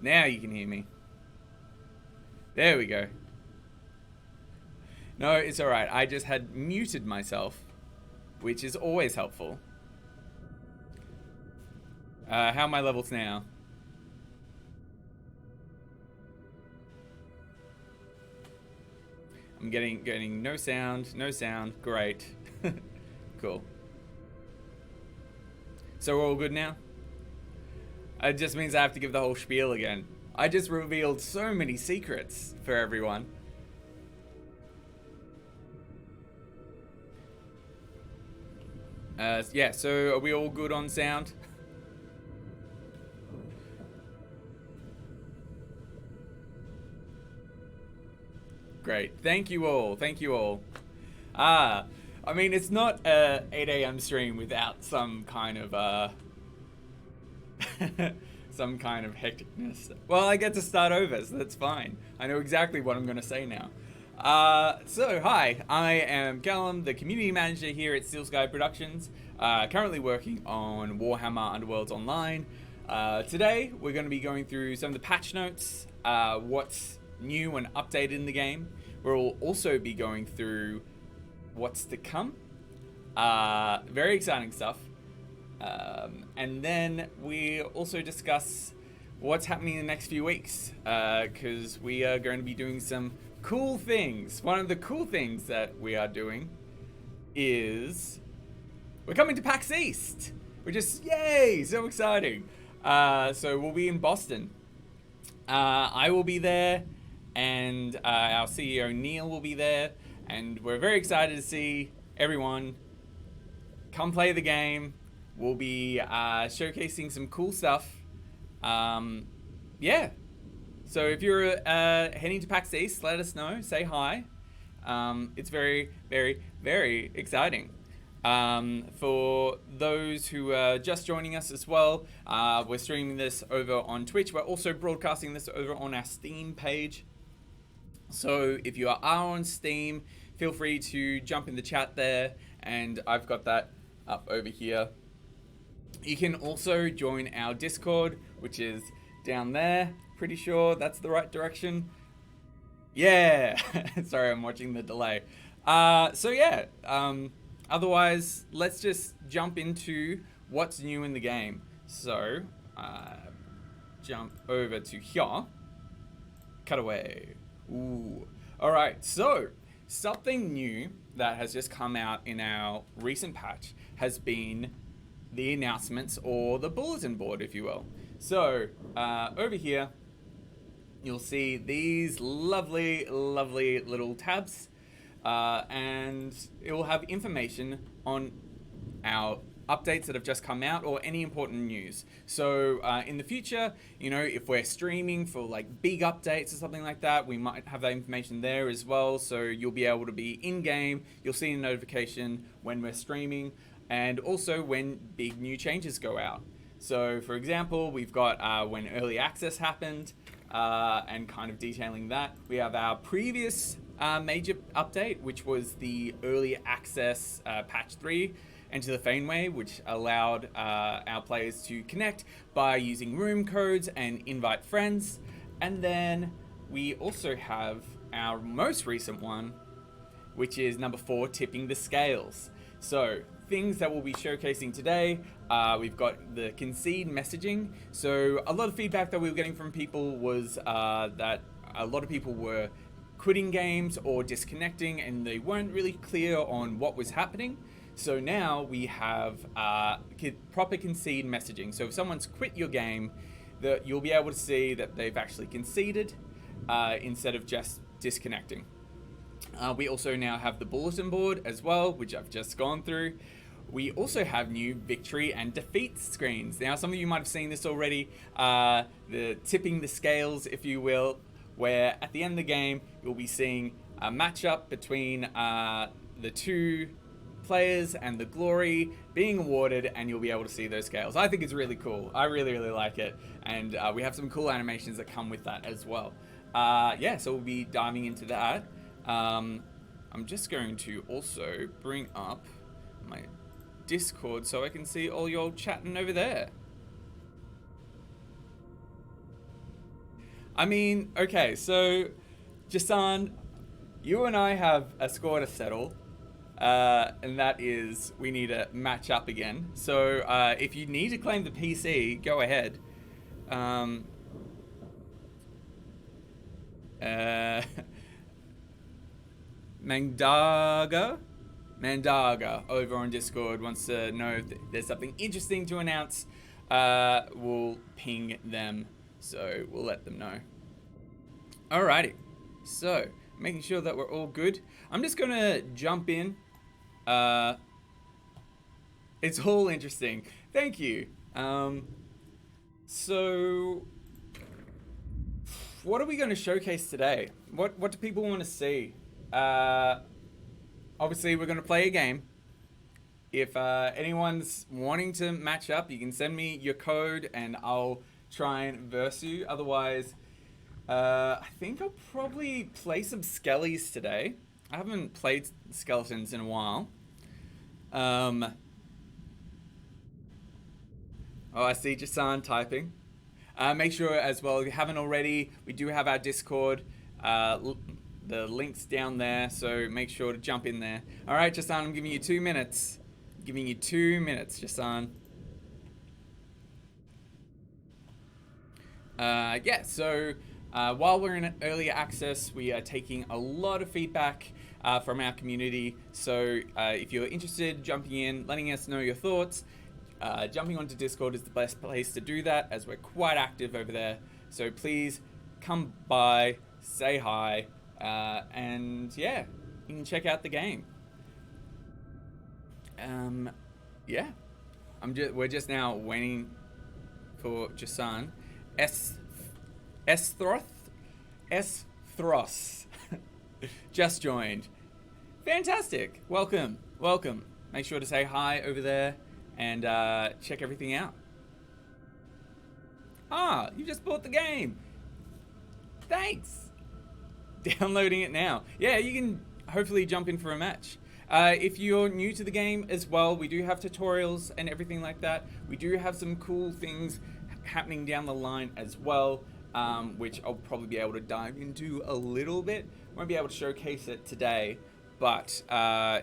Now you can hear me. There we go. No, it's alright. I just had muted myself, which is always helpful. How are my levels now? I'm getting no sound, great. Cool. So we're all good now? It just means I have to give the whole spiel again. I just revealed so many secrets for everyone. Yeah, so are we all good on sound? Great. Thank you all. Thank you all. I mean, it's not a 8 a.m. stream without some kind of some kind of hecticness. Well, I get to start over, so that's fine. I know exactly what I'm going to say now. So, hi, I am Callum, the community manager here at Steel Sky Productions, currently working on Warhammer Underworlds Online. Today, we're going to be going through some of the patch notes, what's new and updated in the game. We'll also be going through what's to come. Very exciting stuff. And then we also discuss what's happening in the next few weeks, because we are going to be doing some cool things. One of the cool things that we are doing is we're coming to PAX East, which is, yay, so exciting. So we'll be in Boston. I will be there, and our CEO Neil will be there, and we're very excited to see everyone come play the game. We'll be showcasing some cool stuff. Yeah. So if you're heading to PAX East, let us know. Say hi. It's very, very, very exciting. For those who are just joining us as well, we're streaming this over on Twitch. We're also broadcasting this over on our Steam page. So if you are on Steam, feel free to jump in the chat there, and I've got that up over here. You can also join our Discord, which is down there. Pretty sure that's the right direction. Yeah. Sorry, I'm watching the delay. So yeah, otherwise, let's just jump into what's new in the game. So, jump over to here. Cut away. Ooh. All right, so something new that has just come out in our recent patch has been the announcements, or the bulletin board, if you will. So, over here, you'll see these lovely, lovely little tabs, and it will have information on our updates that have just come out or any important news. So in the future, you know, if we're streaming for like big updates or something like that, we might have that information there as well. So you'll be able to be in game, you'll see a notification when we're streaming, and also when big new changes go out. So for example, we've got when early access happened, and kind of detailing that. We have our previous major update, which was the early access patch 3, Enter the Faneway, which allowed our players to connect by using room codes and invite friends. And then we also have our most recent one, which is number 4, Tipping the Scales. So things that we'll be showcasing today, we've got the concede messaging. So a lot of feedback that we were getting from people was that a lot of people were quitting games or disconnecting, and they weren't really clear on what was happening. So now we have proper concede messaging. So if someone's quit your game, you'll be able to see that they've actually conceded instead of just disconnecting. We also now have the bulletin board as well, which I've just gone through. We also have new victory and defeat screens. Now, some of you might have seen this already, the tipping the scales, if you will, where at the end of the game, you'll be seeing a matchup between the two players and the glory being awarded, and you'll be able to see those scales. I think it's really cool. I really, really like it. And we have some cool animations that come with that as well. Yeah, so we'll be diving into that. I'm just going to also bring up my Discord so I can see all y'all chatting over there. I mean, okay, so Jasan, you and I have a score to settle, and that is we need to match up again. So if you need to claim the PC, go ahead. Um, uh, Mandaga over on Discord wants to know if there's something interesting to announce. We'll ping them, so we'll let them know. Alrighty, so making sure that we're all good. I'm just gonna jump in. It's all interesting. Thank you. So, what are we going to showcase today? What do people want to see? Obviously, we're going to play a game. If anyone's wanting to match up, you can send me your code and I'll try and verse you. Otherwise, I think I'll probably play some skellies today. I haven't played skeletons in a while. Oh, I see Jasan typing. Make sure as well, if you haven't already, we do have our Discord. The link's down there, so make sure to jump in there. All right, Jasan, I'm giving you 2 minutes. Giving you 2 minutes, Jasan. Yeah, so while we're in early access, we are taking a lot of feedback from our community. So if you're interested, jumping in, letting us know your thoughts, jumping onto Discord is the best place to do that, as we're quite active over there. So please come by, say hi, and yeah, you can check out the game. Yeah, we're just now waiting for Jasan. Thros just joined. Fantastic. Welcome. Make sure to say hi over there and check everything out. Ah, you just bought the game. Thanks. Downloading it now. Yeah, you can hopefully jump in for a match. If you're new to the game as well, we do have tutorials and everything like that. We do have some cool things happening down the line as well, which I'll probably be able to dive into a little bit. Won't be able to showcase it today, but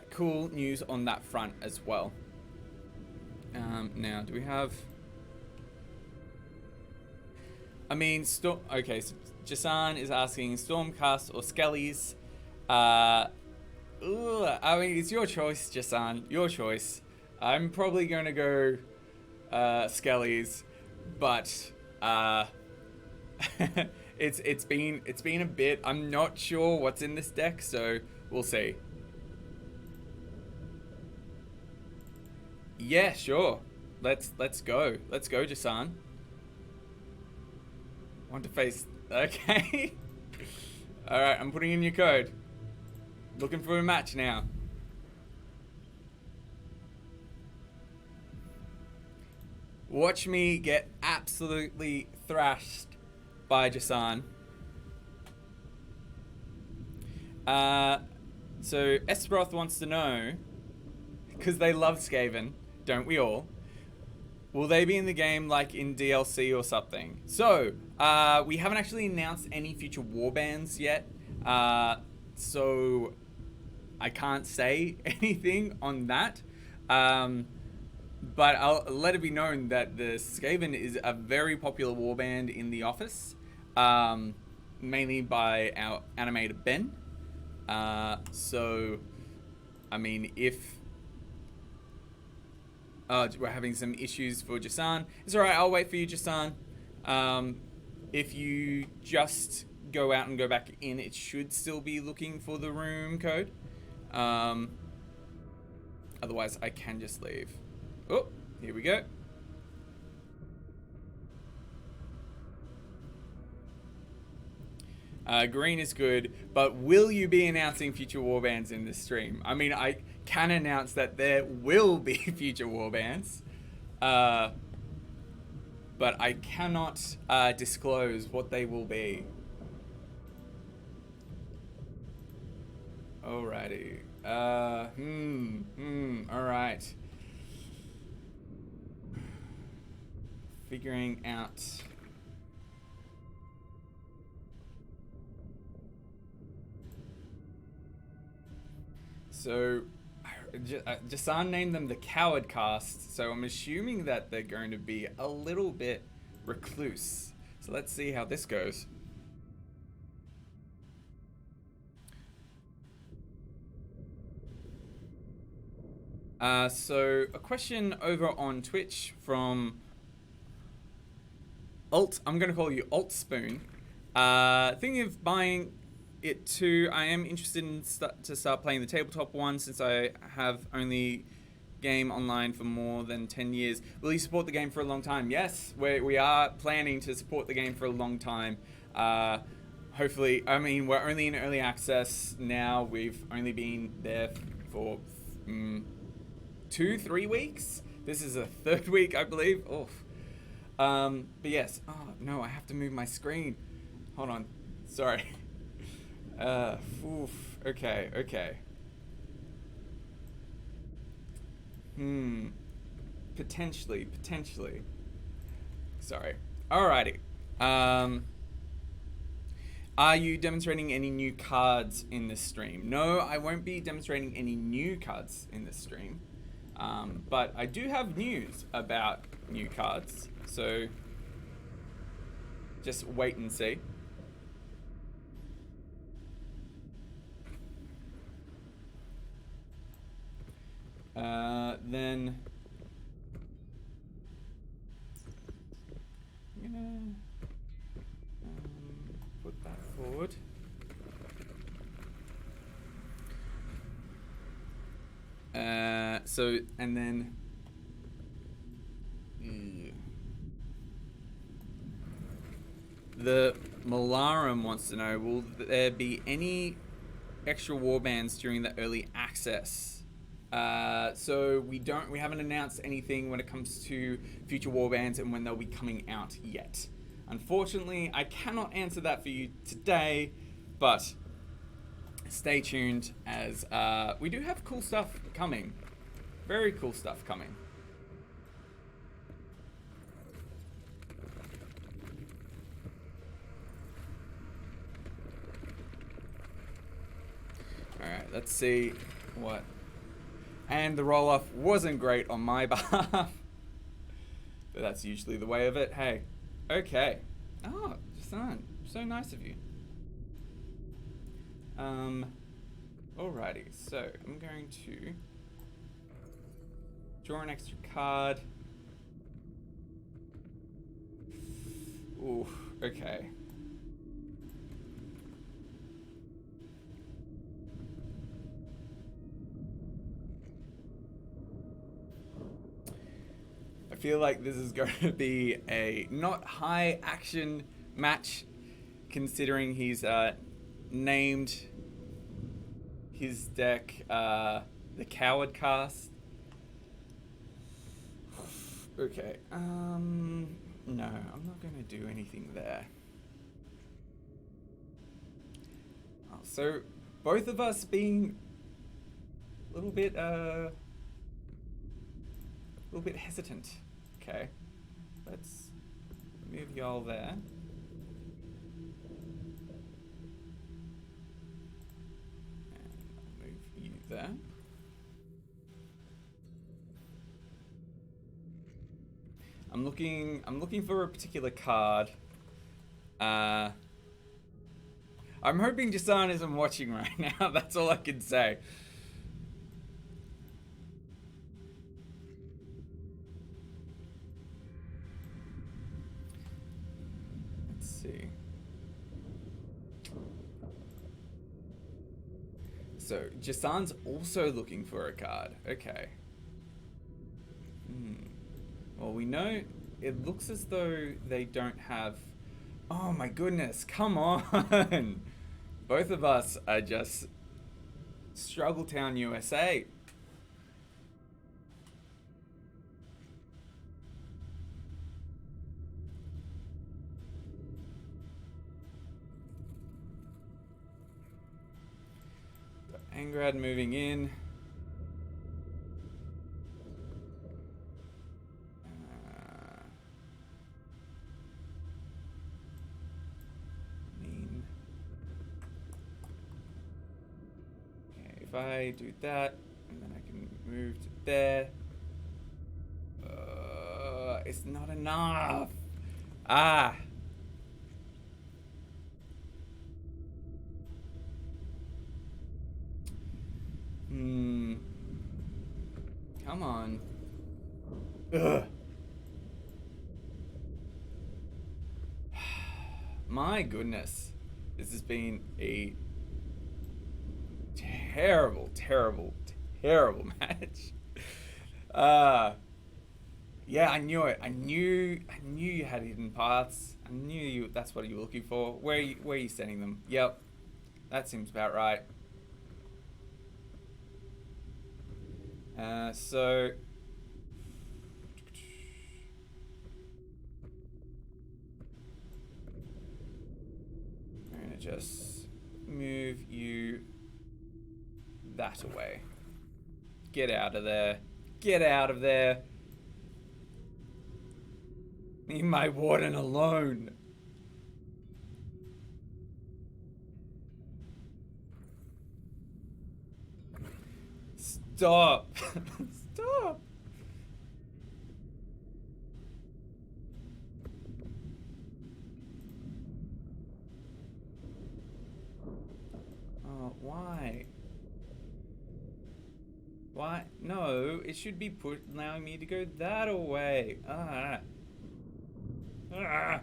cool news on that front as well. Now, do we have... I mean, okay, so Jasan is asking Stormcast or Skellies. I mean, it's your choice, Jasan. Your choice. I'm probably going to go Skellies, but it's been a bit. I'm not sure what's in this deck, so we'll see. Yeah, sure. Let's go. Let's go, Jasan. Want to face... Okay. Alright, I'm putting in your code. Looking for a match now. Watch me get absolutely thrashed by Jasan. So Esproth wants to know, because they love Skaven, don't we all? Will they be in the game like in DLC or something? So, we haven't actually announced any future warbands yet. So I can't say anything on that. But I'll let it be known that the Skaven is a very popular warband in the office. Mainly by our animator Ben. So, I mean, if... we're having some issues for Jasan. It's alright, I'll wait for you, Jasan. If you just go out and go back in, it should still be looking for the room code. Otherwise, I can just leave. Oh, here we go. Green is good, but will you be announcing future warbands in this stream? I mean, I can announce that there will be future warbands, but I cannot disclose what they will be. Alrighty. Alright. Figuring out... So, Jasan named them the Coward Cast, so I'm assuming that they're going to be a little bit recluse. So let's see how this goes. So a question over on Twitch from Alt. I'm going to call you Alt Spoon. Thinking of buying it too. I am interested in to start playing the tabletop one since I have only game online for more than 10 years. Will you support the game for a long time? Yes, we are planning to support the game for a long time. Hopefully, I mean, we're only in early access now. We've only been there for 2-3 weeks. This is a third week, I believe. Oof. But yes. Oh no, I have to move my screen. Hold on. Sorry. Okay. Potentially. Sorry. Alrighty. Are you demonstrating any new cards in this stream? No, I won't be demonstrating any new cards in this stream. But I do have news about new cards. So just wait and see. Then I'm gonna put that forward. So and then the Malarum wants to know: will there be any extra warbands during the early access? So we haven't announced anything when it comes to future warbands and when they'll be coming out yet. Unfortunately, I cannot answer that for you today, but stay tuned as we do have cool stuff coming. Very cool stuff coming. Alright, let's see what. And the roll-off wasn't great on my behalf. But that's usually the way of it. Hey. Okay. Oh, son. So nice of you. Alrighty. So, I'm going to draw an extra card. Ooh, okay. I feel like this is going to be a not high action match, considering he's named his deck the Coward Cast. Okay, no, I'm not going to do anything there. Oh, so both of us being a little bit hesitant. Okay, let's move y'all there. And I'll move you there. I'm looking for a particular card. I'm hoping Jasan isn't watching right now. That's all I can say. Let's see. So Jasan's also looking for a card. Okay. Well, we know it looks as though they don't have. Oh my goodness, come on! Both of us are just Struggletown, USA. Angrad moving in. If I do that, and then I can move to there. It's not enough. Ah. Come on. Ugh. My goodness. This has been a terrible, terrible, terrible match. Yeah, I knew it. I knew you had hidden paths. I knew you. That's what you were looking for. Where are you sending them? Yep, that seems about right. So I'm gonna just move you that away. Get out of there. Get out of there. Leave my warden alone. Stop. Stop. Oh, why? Why? No, it should be allowing me to go that away. Ah. Ah.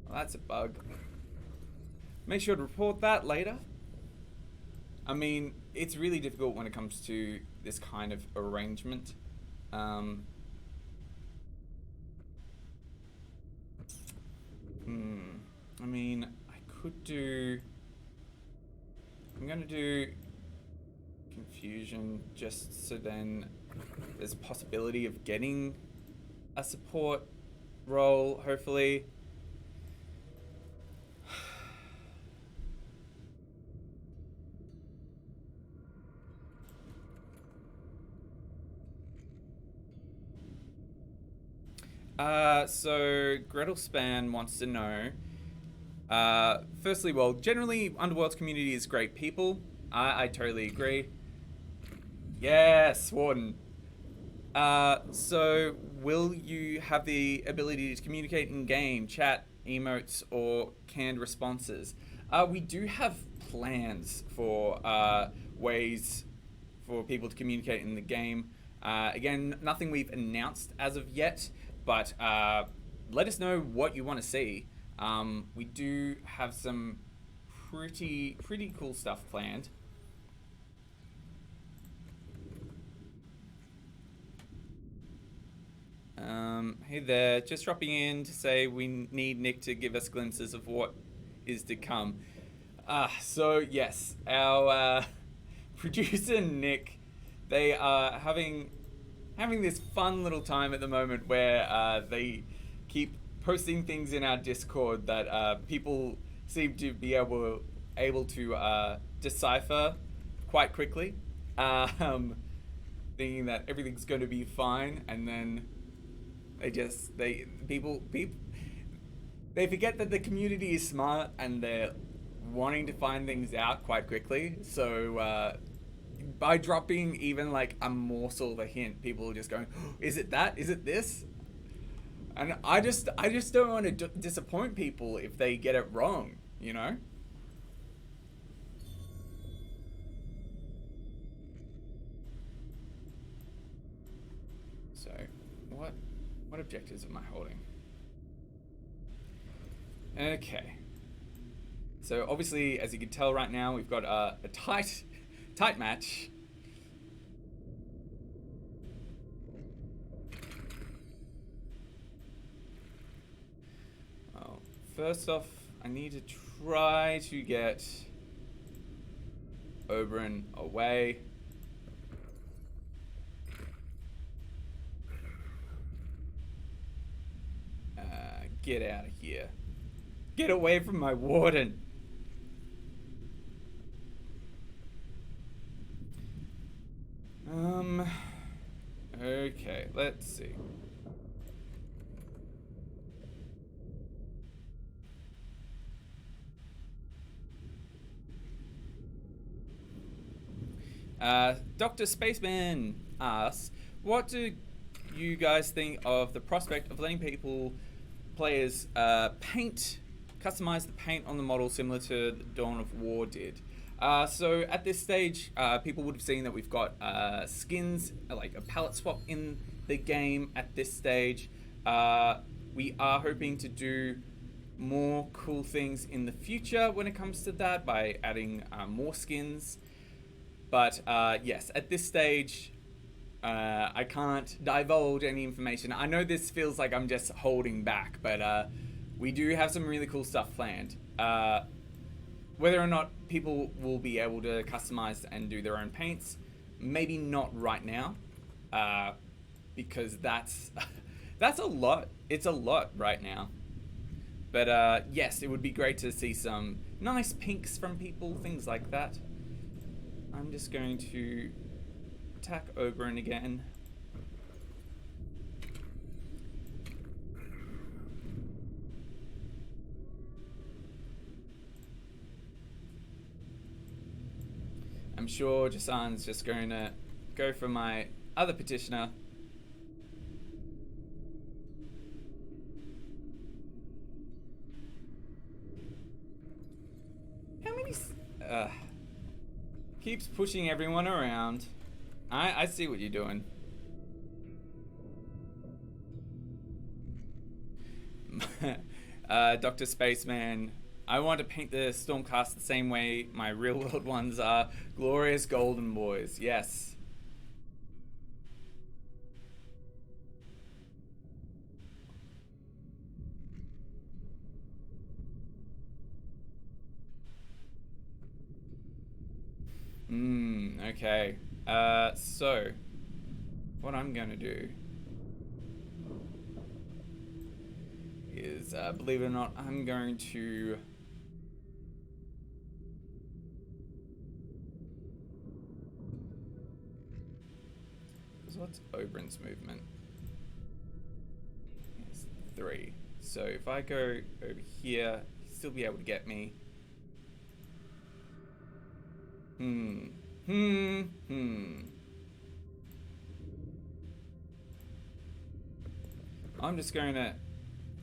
Well, that's a bug. Make sure to report that later. I mean, it's really difficult when it comes to this kind of arrangement. I mean, I could do... I'm gonna do confusion just so then there's a possibility of getting a support role, hopefully. So Gretel Span wants to know, firstly, well, generally Underworld's community is great people. I totally agree. Yes, Warden. So will you have the ability to communicate in game, chat, emotes, or canned responses? We do have plans for ways for people to communicate in the game. Again, nothing we've announced as of yet, but let us know what you want to see. We do have some pretty cool stuff planned. Hey there, just dropping in to say we need Nick to give us glimpses of what is to come. So yes, our producer Nick, they are having this fun little time at the moment where they keep posting things in our Discord that people seem to be able to decipher quite quickly, thinking that everything's going to be fine, and then people they forget that the community is smart and they're wanting to find things out quite quickly. So by dropping even like a morsel of a hint, people are just going, oh, "Is it that? Is it this?" And I just don't want to disappoint people if they get it wrong, you know. So, what objectives am I holding? Okay. So obviously, as you can tell right now, we've got a tight match. Well, first off, I need to try to get Oberyn away. Get out of here. Get away from my warden. Okay, let's see. Dr. Spaceman asks, what do you guys think of the prospect of letting players customize the paint on the model similar to Dawn of War did? So at this stage, people would have seen that we've got skins, like a palette swap in the game at this stage. We are hoping to do more cool things in the future when it comes to that by adding more skins. But yes, at this stage, I can't divulge any information. I know this feels like I'm just holding back, but we do have some really cool stuff planned. Whether or not people will be able to customize and do their own paints, maybe not right now, because that's a lot. It's a lot right now. But yes, it would be great to see some nice pinks from people, things like that. I'm just going to attack Oberon again. I'm sure Jasan's just going to go for my other petitioner. How many... keeps pushing everyone around. I see what you're doing. Dr. Spaceman, I want to paint the Stormcast the same way my real world ones are. Glorious golden boys, yes. Okay. So, what I'm gonna do is, believe it or not, I'm going to... So what's Oberon's movement? It's 3. So if I go over here, he'll still be able to get me. I'm just going to...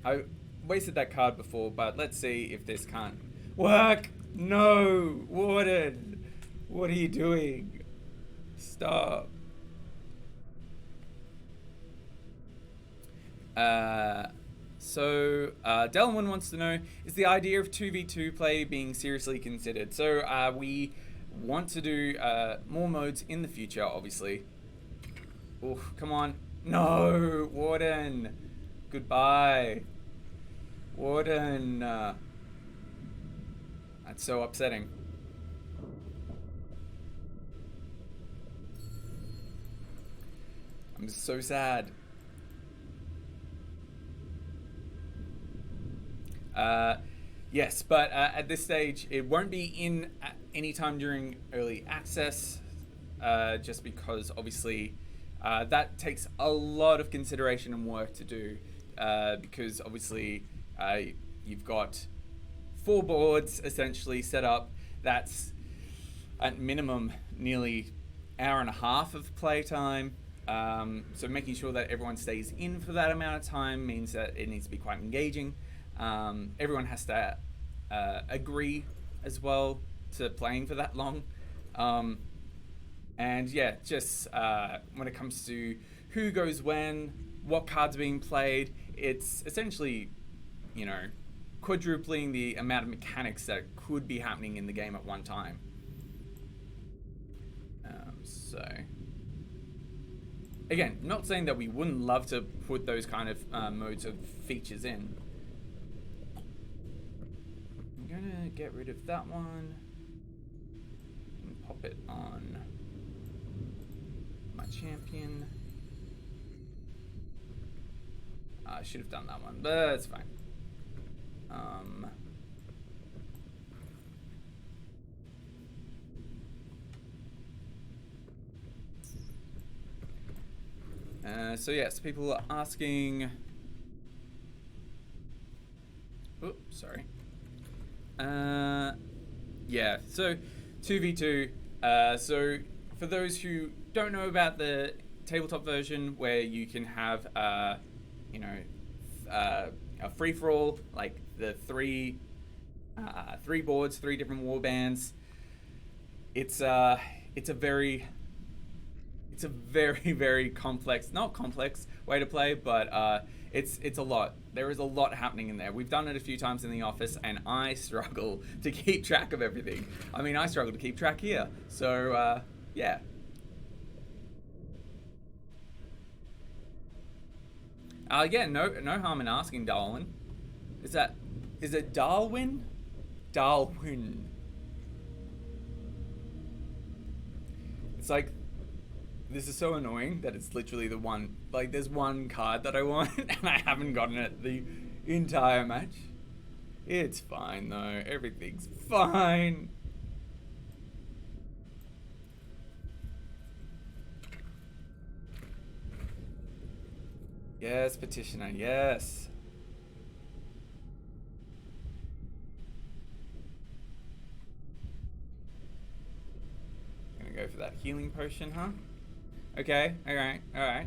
I wasted that card before, but let's see if this can't work. No! Warden! What are you doing? Stop. Delwyn wants to know, is the idea of 2v2 play being seriously considered? So we want to do more modes in the future, obviously. Oof, come on. No, Warden. Goodbye. Warden. That's so upsetting. I'm so sad. Yes, but at this stage, it won't be in any time during early access, just because obviously that takes a lot of consideration and work to do, because obviously you've got 4 boards essentially set up. That's at minimum nearly hour and a half of playtime. So making sure that everyone stays in for that amount of time means that it needs to be quite engaging. Everyone has to agree as well to playing for that long. And yeah, just when it comes to who goes when, what cards are being played, it's essentially, you know, quadrupling the amount of mechanics that could be happening in the game at one time. So again, not saying that we wouldn't love to put those kind of modes of features in. I'm gonna get rid of that one and pop it on my champion. I should have done that one, but it's fine. So yes, people are asking. Oops, sorry. Yeah, so 2v2. So For those who don't know about the tabletop version, where you can have, you know, a free for all, like the three boards, 3 different war bands. It's a very very complex, not complex way to play, but it's a lot. There is a lot happening in there. We've done it a few times in the office, and I struggle to keep track of everything. I mean, I struggle to keep track here. So yeah. Yeah, no harm in asking, Darwin. Is it Darwin? Darwin. It's like, this is so annoying that it's literally the one, like there's one card that I want and I haven't gotten it the entire match. It's fine though, everything's fine. Yes, petitioner, yes. Gonna go for that healing potion, huh? Okay, alright. I'm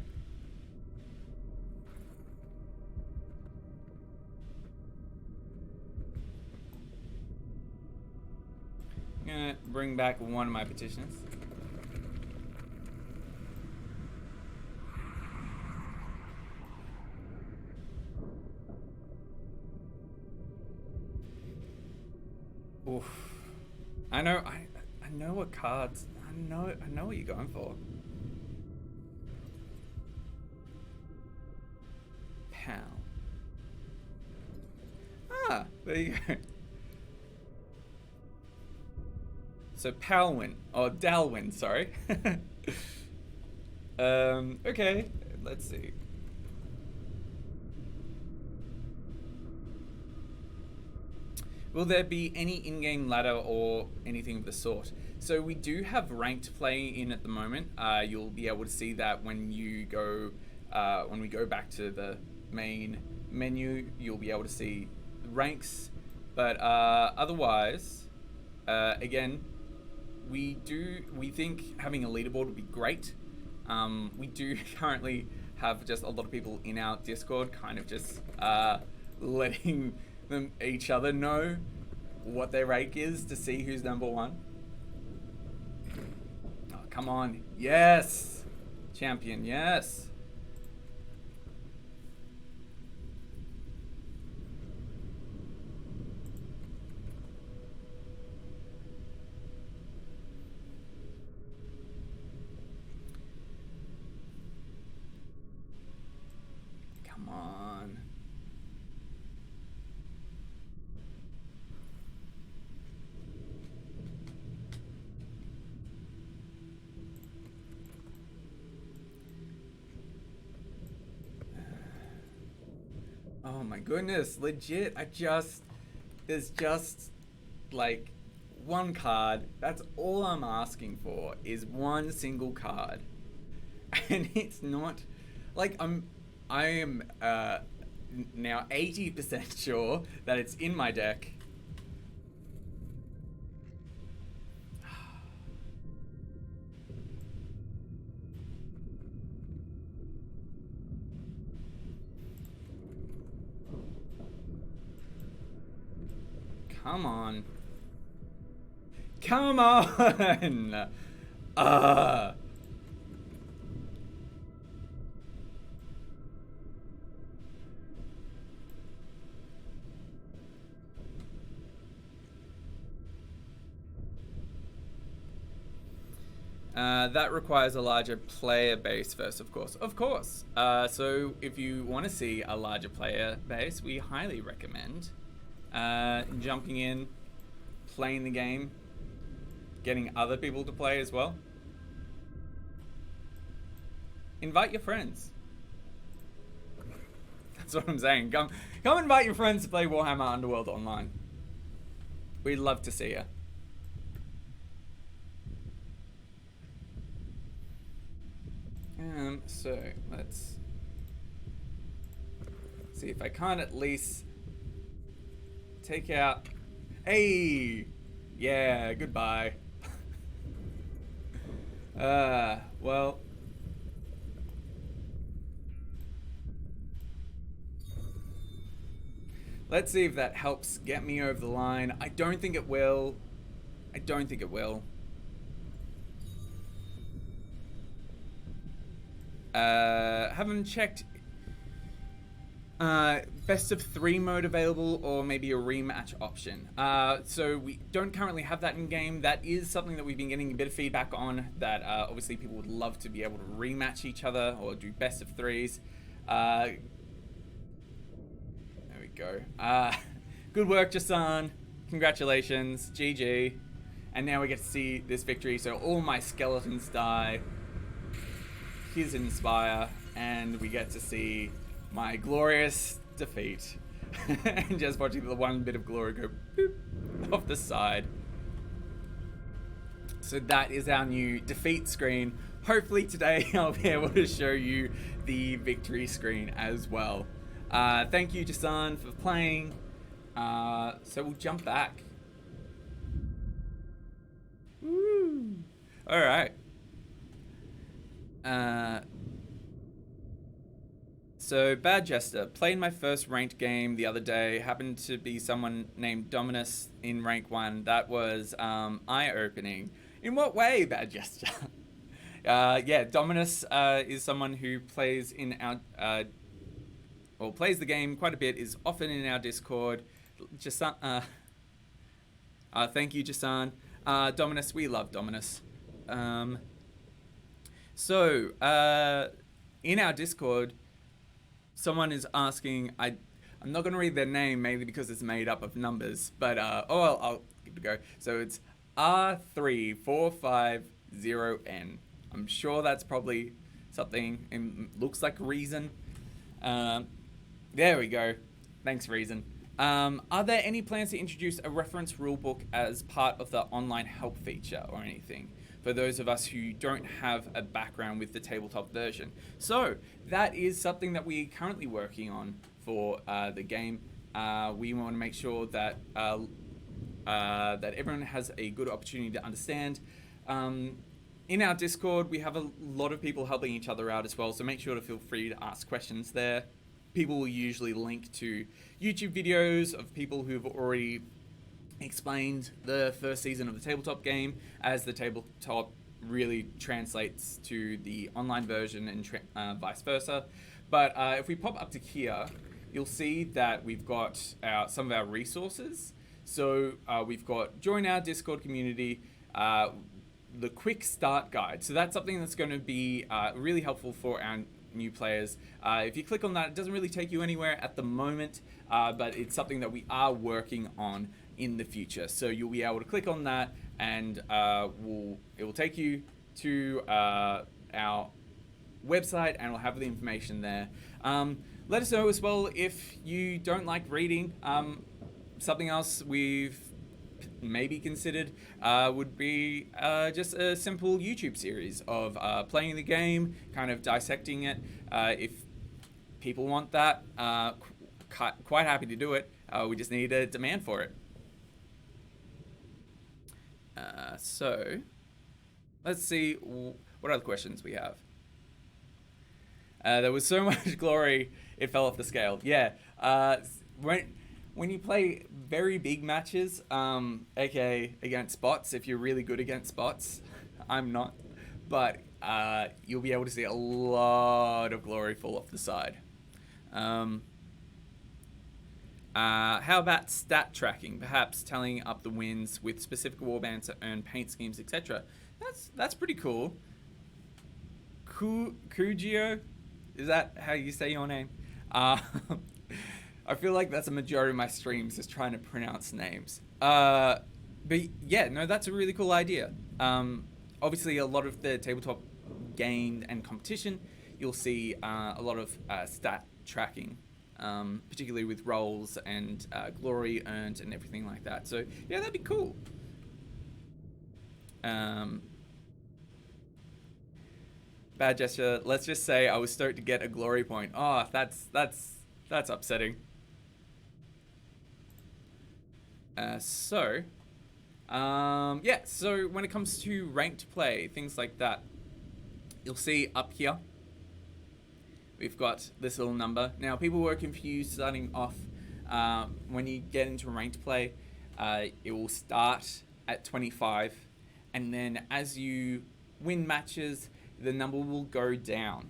gonna bring back one of my petitioners. Oof. I know what cards. I know what you're going for. Pal. Ah, there you go. So Palwyn, or Dalwyn, sorry. Okay, let's see. Will there be any in-game ladder or anything of the sort? So we do have ranked play in at the moment. You'll be able to see that when you go, when we go back to the main menu, you'll be able to see ranks. But otherwise, again, we think having a leaderboard would be great. We do currently have just a lot of people in our Discord kind of just letting each other know what their rank is to see who's number 1. Oh, come on. Yes! Champion, yes! Come on. Oh my goodness, legit, there's just like one card. That's all I'm asking for, is one single card. And it's not, like, I am now 80% sure that it's in my deck. Come on. Come on! That requires a larger player base first, of course. Of course. So if you want to see a larger player base, we highly recommend jumping in, playing the game, getting other people to play as well. Invite your friends. That's what I'm saying. Come invite your friends to play Warhammer Underworld online. We'd love to see you. So let's see if I can't at least take out. Hey, yeah, goodbye. Well. Let's see if that helps get me over the line. I don't think it will. I don't think it will. Haven't checked best of 3 mode available, or maybe a rematch option. So we don't currently have that in game. That is something that we've been getting a bit of feedback on, that obviously people would love to be able to rematch each other or do best of 3s. There we go. Good work, Jasan. Congratulations. GG. And now we get to see this victory. So all my skeletons die. Here's Inspire. And we get to see my glorious defeat. And just watching the one bit of glory go boop off the side. So that is our new defeat screen. Hopefully today I'll be able to show you the victory screen as well. Thank you, Jasan, for playing. So we'll jump back. Woo! All right. So Bad Jester, played my first ranked game the other day. Happened to be someone named Dominus in rank 1. That was eye-opening. In what way, Bad Jester? Yeah, Dominus is someone who plays in our plays the game quite a bit. Is often in our Discord. Jasan, thank you, Jasan. Dominus, we love Dominus. So in our Discord, someone is asking. I'm not going to read their name, mainly because it's made up of numbers. But I'll give it a go. So it's R3450N. I'm sure that's probably something. It looks like Reason. There we go. Thanks, Reason. Are there any plans to introduce a reference rulebook as part of the online help feature or anything for those of us who don't have a background with the tabletop version? So that is something that we're currently working on for the game. We want to make sure that that everyone has a good opportunity to understand. In our Discord, we have a lot of people helping each other out as well, so make sure to feel free to ask questions there. People will usually link to YouTube videos of people who've already explained the first season of the tabletop game, as the tabletop really translates to the online version and vice versa. But if we pop up to here, you'll see that we've got some of our resources. So we've got join our Discord community, the quick start guide. So that's something that's going to be really helpful for our new players. If you click on that, it doesn't really take you anywhere at the moment, but it's something that we are working on in the future. So you'll be able to click on that, and it will take you to our website, and we'll have the information there. Let us know as well if you don't like reading. Something else we've maybe considered would be just a simple YouTube series of playing the game, kind of dissecting it. If people want that, quite happy to do it. We just need a demand for it. So let's see what other questions we have. There was so much glory, it fell off the scale. Yeah, when you play very big matches, aka against bots, if you're really good against bots, I'm not, but you'll be able to see a lot of glory fall off the side. How about stat tracking? Perhaps tallying up the wins with specific warbands to earn paint schemes, etc. That's pretty cool. Kujio, is that how you say your name? I feel like that's a majority of my streams, is trying to pronounce names. But yeah, no, that's a really cool idea. Obviously, a lot of the tabletop game and competition, you'll see a lot of stat tracking, particularly with rolls and glory earned and everything like that. So yeah, that'd be cool. Bad gesture. Let's just say I was stoked to get a glory point. Oh, that's upsetting. So Yeah, so when it comes to ranked play, things like that, you'll see up here, we've got this little number. Now, people were confused starting off. When you get into ranked play, it will start at 25, and then as you win matches, the number will go down.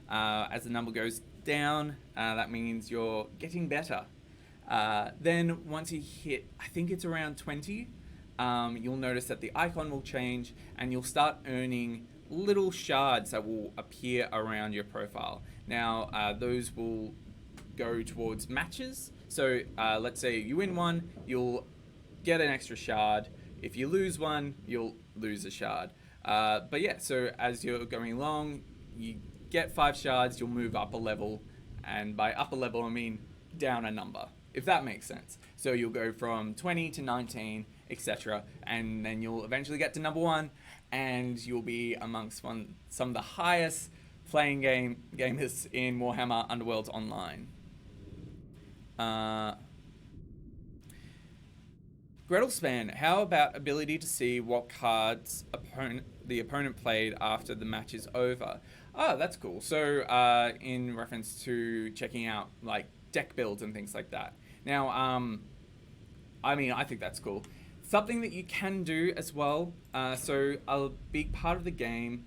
As the number goes down, that means you're getting better. Then once you hit, I think it's around 20, you'll notice that the icon will change and you'll start earning little shards that will appear around your profile. Now, those will go towards matches. So let's say you win one, you'll get an extra shard. If you lose one, you'll lose a shard. But yeah, so as you're going along, you get 5 shards, you'll move up a level. And by up a level, I mean down a number, if that makes sense. So you'll go from 20 to 19, etc. And then you'll eventually get to number 1, and you'll be amongst some of the highest playing gamers in Warhammer Underworlds online. Gretelspan, how about ability to see what cards the opponent played after the match is over? Oh, that's cool. So in reference to checking out like deck builds and things like that. Now, I mean, I think that's cool. Something that you can do as well. So a big part of the game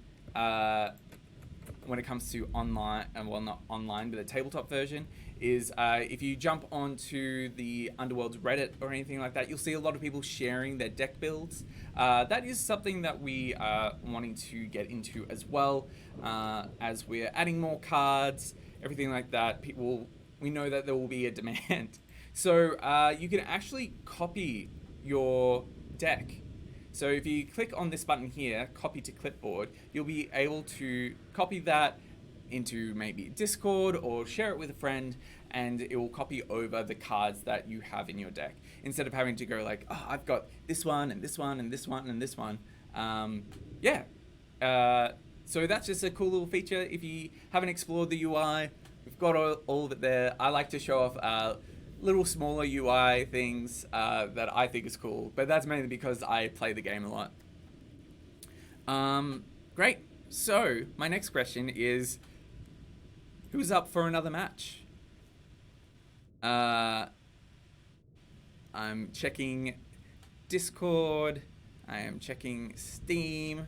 when it comes to online, and well, not online, but the tabletop version, is if you jump onto the Underworlds Reddit or anything like that, you'll see a lot of people sharing their deck builds. That is something that we are wanting to get into as well, as we're adding more cards, everything like that. We know that there will be a demand. So you can actually copy your deck. So if you click on this button here, copy to clipboard, you'll be able to copy that into maybe Discord or share it with a friend, and it will copy over the cards that you have in your deck, instead of having to go like, oh, I've got this one and this one and this one and this one. So that's just a cool little feature. If you haven't explored the UI, we've got all of it there. I like to show off little smaller UI things that I think is cool, but that's mainly because I play the game a lot. Great. So my next question is, who's up for another match? I'm checking Discord. I am checking Steam.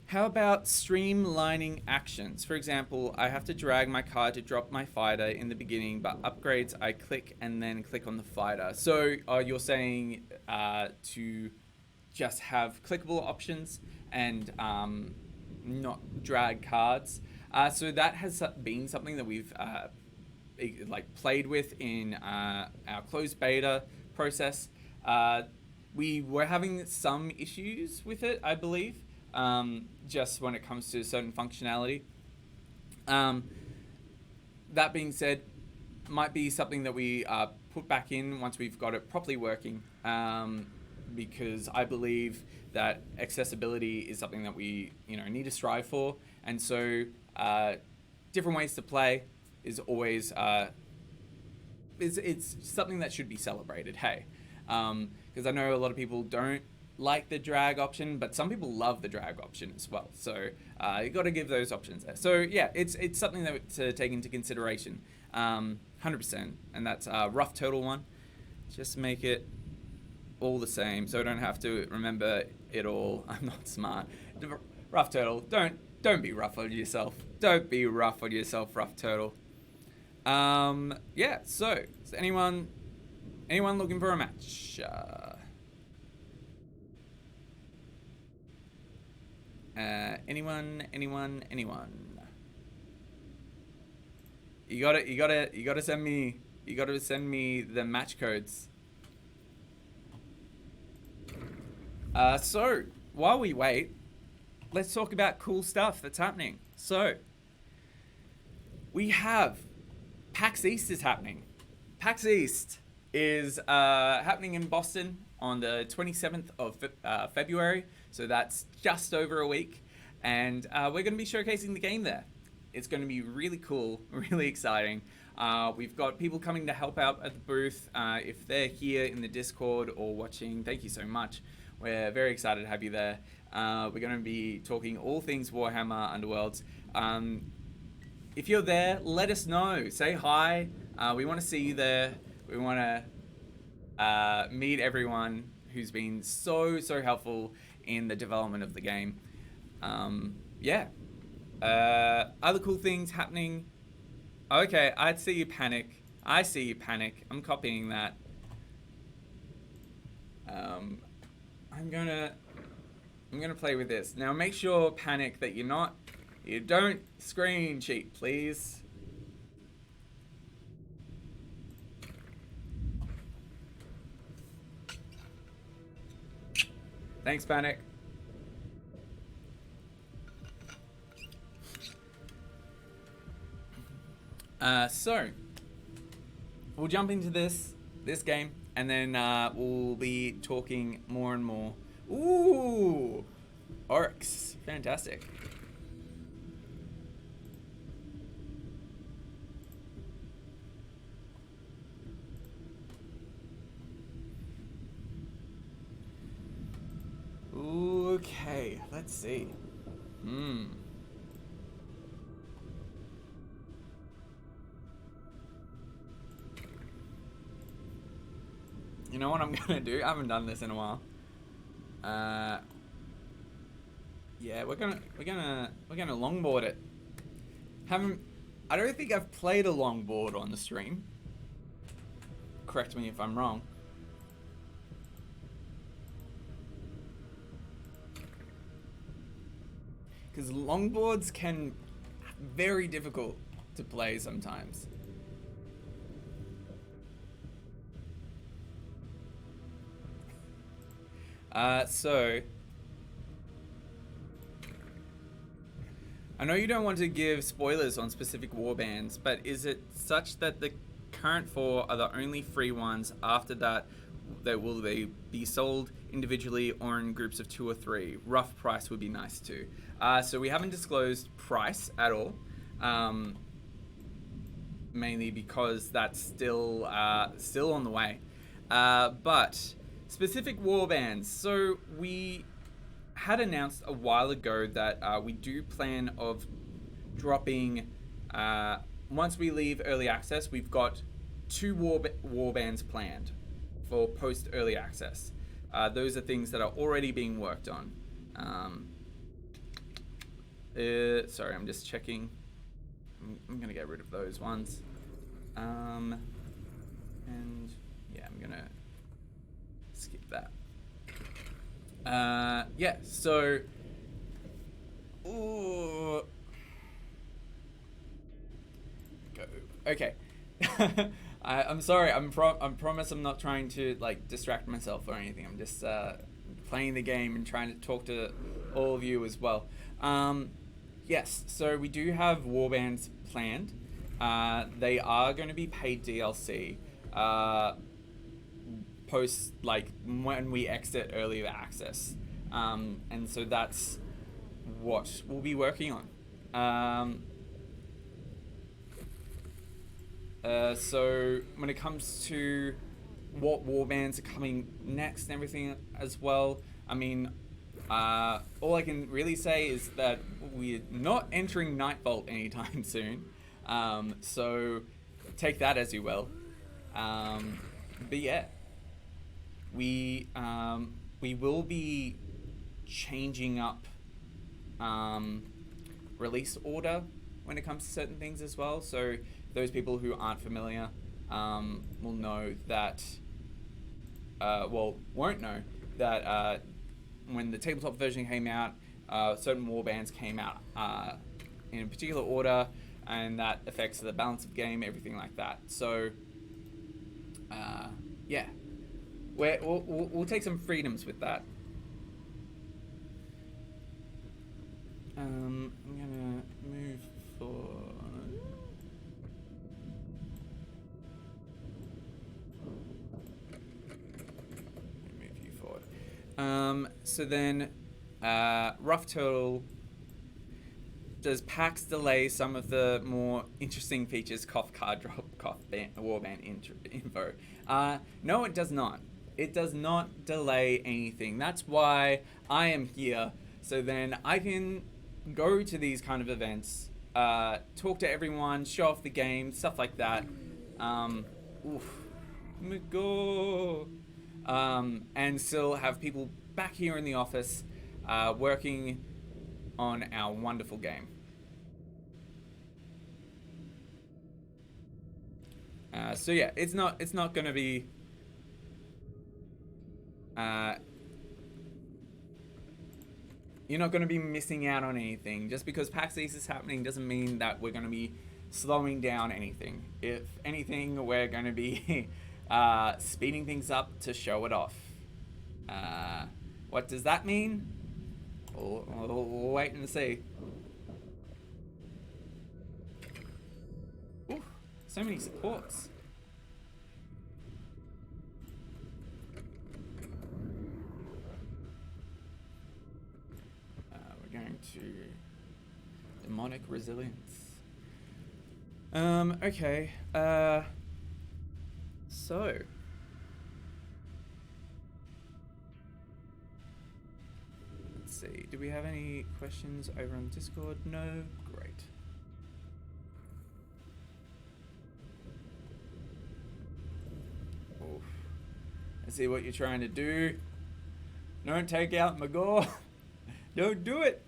How about streamlining actions? For example, I have to drag my card to drop my fighter in the beginning, but upgrades I click and then click on the fighter. So you're saying to just have clickable options and not drag cards. So that has been something that we've played with in our closed beta process. We were having some issues with it, I believe. Just when it comes to certain functionality. That being said, might be something that we put back in once we've got it properly working, because I believe that accessibility is something that we need to strive for, and so different ways to play is always it's something that should be celebrated. Hey, because I know a lot of people don't like the drag option, but some people love the drag option as well. So you got to give those options there. So yeah, it's something that to take into consideration, 100%. And that's rough total one. Just make it all the same, so I don't have to remember it all. I'm not smart. Rough turtle. Don't be rough on yourself. Don't be rough on yourself, rough turtle. Yeah. So is anyone looking for a match? Anyone? You gotta send me the match codes. So while we wait, let's talk about cool stuff that's happening. So we have PAX East is happening. PAX East is happening in Boston on the 27th of February. So that's just over a week. And we're going to be showcasing the game there. It's going to be really cool, really exciting. We've got people coming to help out at the booth. If they're here in the Discord or watching, thank you so much. We're very excited to have you there. We're going to be talking all things Warhammer Underworlds. If you're there, let us know. Say hi. We want to see you there. We want to meet everyone who's been so helpful in the development of the game. Yeah. Other cool things happening. Okay, I see you panic. I'm copying that. I'm gonna play with this. Now make sure, Panic, that you don't screen cheat, please. Thanks, Panic. So we'll jump into this game, and then we'll be talking more and more. Ooh, orcs, fantastic. Okay, let's see. You know what I'm gonna do? I haven't done this in a while. Yeah, we're gonna longboard it. I don't think I've played a longboard on the stream. Correct me if I'm wrong. Because longboards can be very difficult to play sometimes. So I know you don't want to give spoilers on specific warbands, but is it such that the current 4 are the only free ones? After that, will they be sold individually or in groups of 2 or 3? Rough price would be nice too. So we haven't disclosed price at all, mainly because that's still on the way. But specific warbands. So we had announced a while ago that we do plan of dropping, once we leave early access, we've got 2 warbands planned for post early access. Those are things that are already being worked on. Sorry, I'm just checking. I'm gonna get rid of those ones. And yeah, I'm gonna skip that. Yeah, so ooh. Go. Okay. I'm sorry. I promise I'm not trying to like distract myself or anything. I'm just playing the game and trying to talk to all of you as well. Yes, so we do have warbands planned. They are going to be paid DLC. Post, like, when we exit early access, and so that's what we'll be working on. So when it comes to what warbands are coming next and everything as well, I mean, all I can really say is that we're not entering Nightvault anytime soon, so take that as you will. But yeah, we will be changing up release order when it comes to certain things as well. So those people who aren't familiar will know that, won't know that when the tabletop version came out, certain warbands came out in a particular order, and that affects the balance of game, everything like that. So yeah, we'll take some freedoms with that. I'm gonna move forward. Move you forward. So then, Rough Turtle. Does PAX delay some of the more interesting features? Cough card drop. warband info. No, it does not. It does not delay anything. That's why I am here. So then I can go to these kind of events, talk to everyone, show off the game, stuff like that. And still have people back here in the office working on our wonderful game. So yeah, it's not going to be you're not going to be missing out on anything. Just because PAX East is happening doesn't mean that we're going to be slowing down anything. If anything, we're going to be speeding things up to show it off. What does that mean? We'll wait and see. Ooh, so many supports. We're going to demonic resilience. Okay. So. Let's see. Do we have any questions over on Discord? No? Great. Oof. I see what you're trying to do. Don't take out Magor. Don't do it.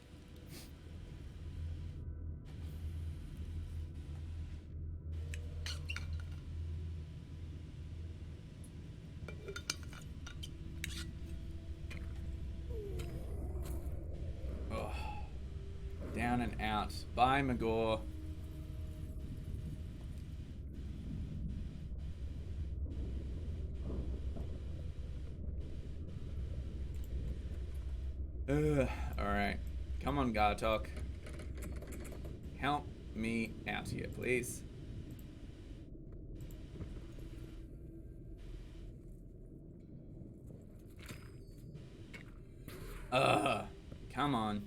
Down and out. Bye, Magor. Alright. Come on, Gartok. Help me out here, please. Come on.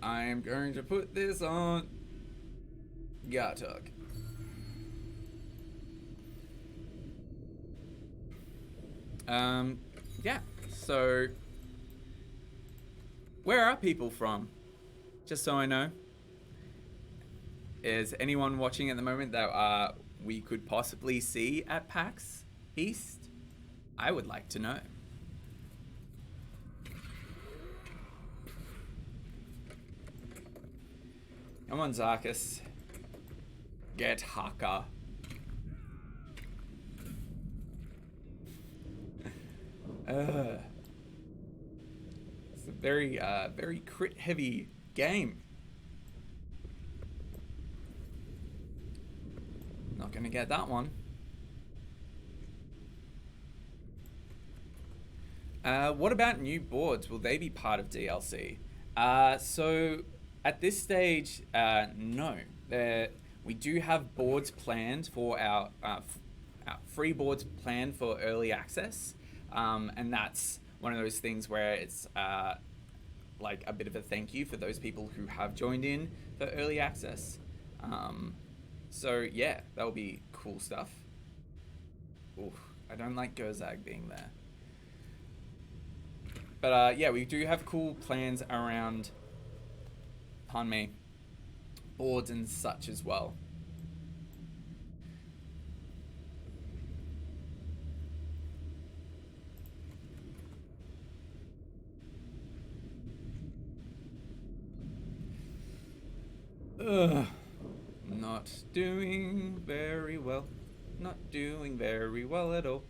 I am going to put this on Gartok. Yeah, so where are people from? Just so I know. Is anyone watching at the moment that we could possibly see at PAX East? I would like to know. Come on, Zarkus. Get Haka. It's a very, very crit-heavy game. Not gonna get that one. What about new boards? Will they be part of DLC? So at this stage, no. We do have boards planned for our free boards planned for early access, and that's one of those things where it's like a bit of a thank you for those people who have joined in for early access. So yeah, that'll be cool stuff. Oof, I don't like Gerzag being there. But yeah, we do have cool plans around, pardon me, boards and such as well. Not doing very well. Not doing very well at all.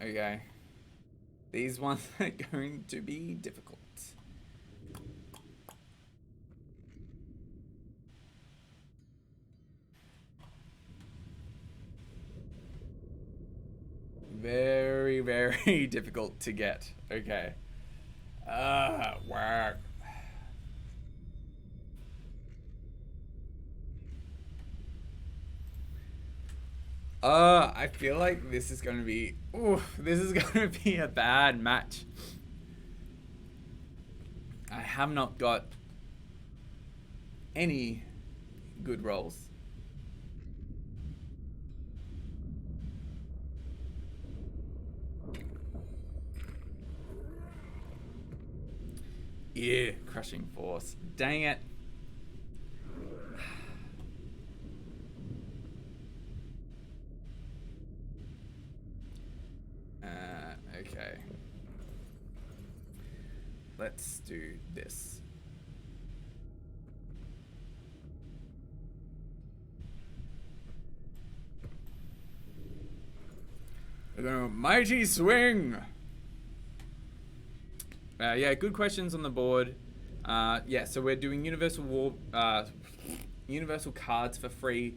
Okay. These ones are going to be difficult. Very, very difficult to get. Okay. Work. I feel like this is going to be... this is going to be a bad match. I have not got any good rolls. Yeah, crushing force. Dang it. Okay. Let's do this. We're gonna mighty swing. Yeah, good questions on the board. Yeah, so we're doing universal cards for free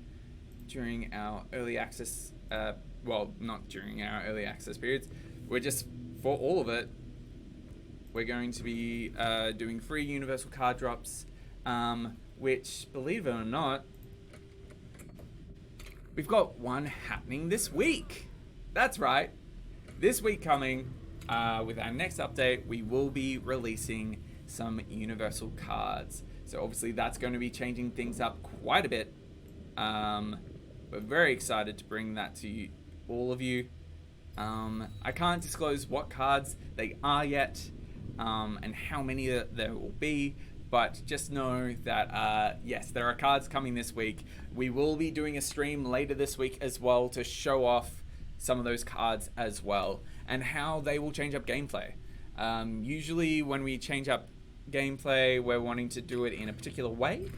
during our early access. Well, not during our early access periods. We're just for all of it. We're going to be doing free universal card drops, which, believe it or not, we've got one happening this week. That's right. This week coming, with our next update, we will be releasing some universal cards. So obviously that's going to be changing things up quite a bit. We're very excited to bring that to all of you. I can't disclose what cards they are yet, and how many there will be, but just know that yes, there are cards coming this week. We will be doing a stream later this week as well to show off some of those cards as well, and how they will change up gameplay. Usually when we change up gameplay, we're wanting to do it in a particular way,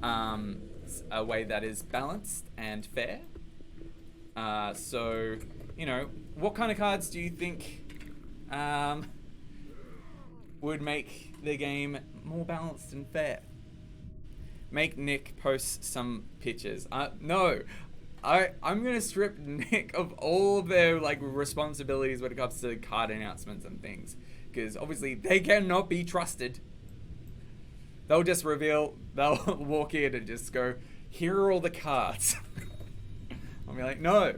a way that is balanced and fair. So, you know, what kind of cards do you think would make the game more balanced and fair? Make Nick post some pictures. No, I'm gonna strip Nick of all of their like responsibilities when it comes to card announcements and things, because obviously they cannot be trusted. They'll just reveal, they'll walk in and just go, here are all the cards. I'll be like, no,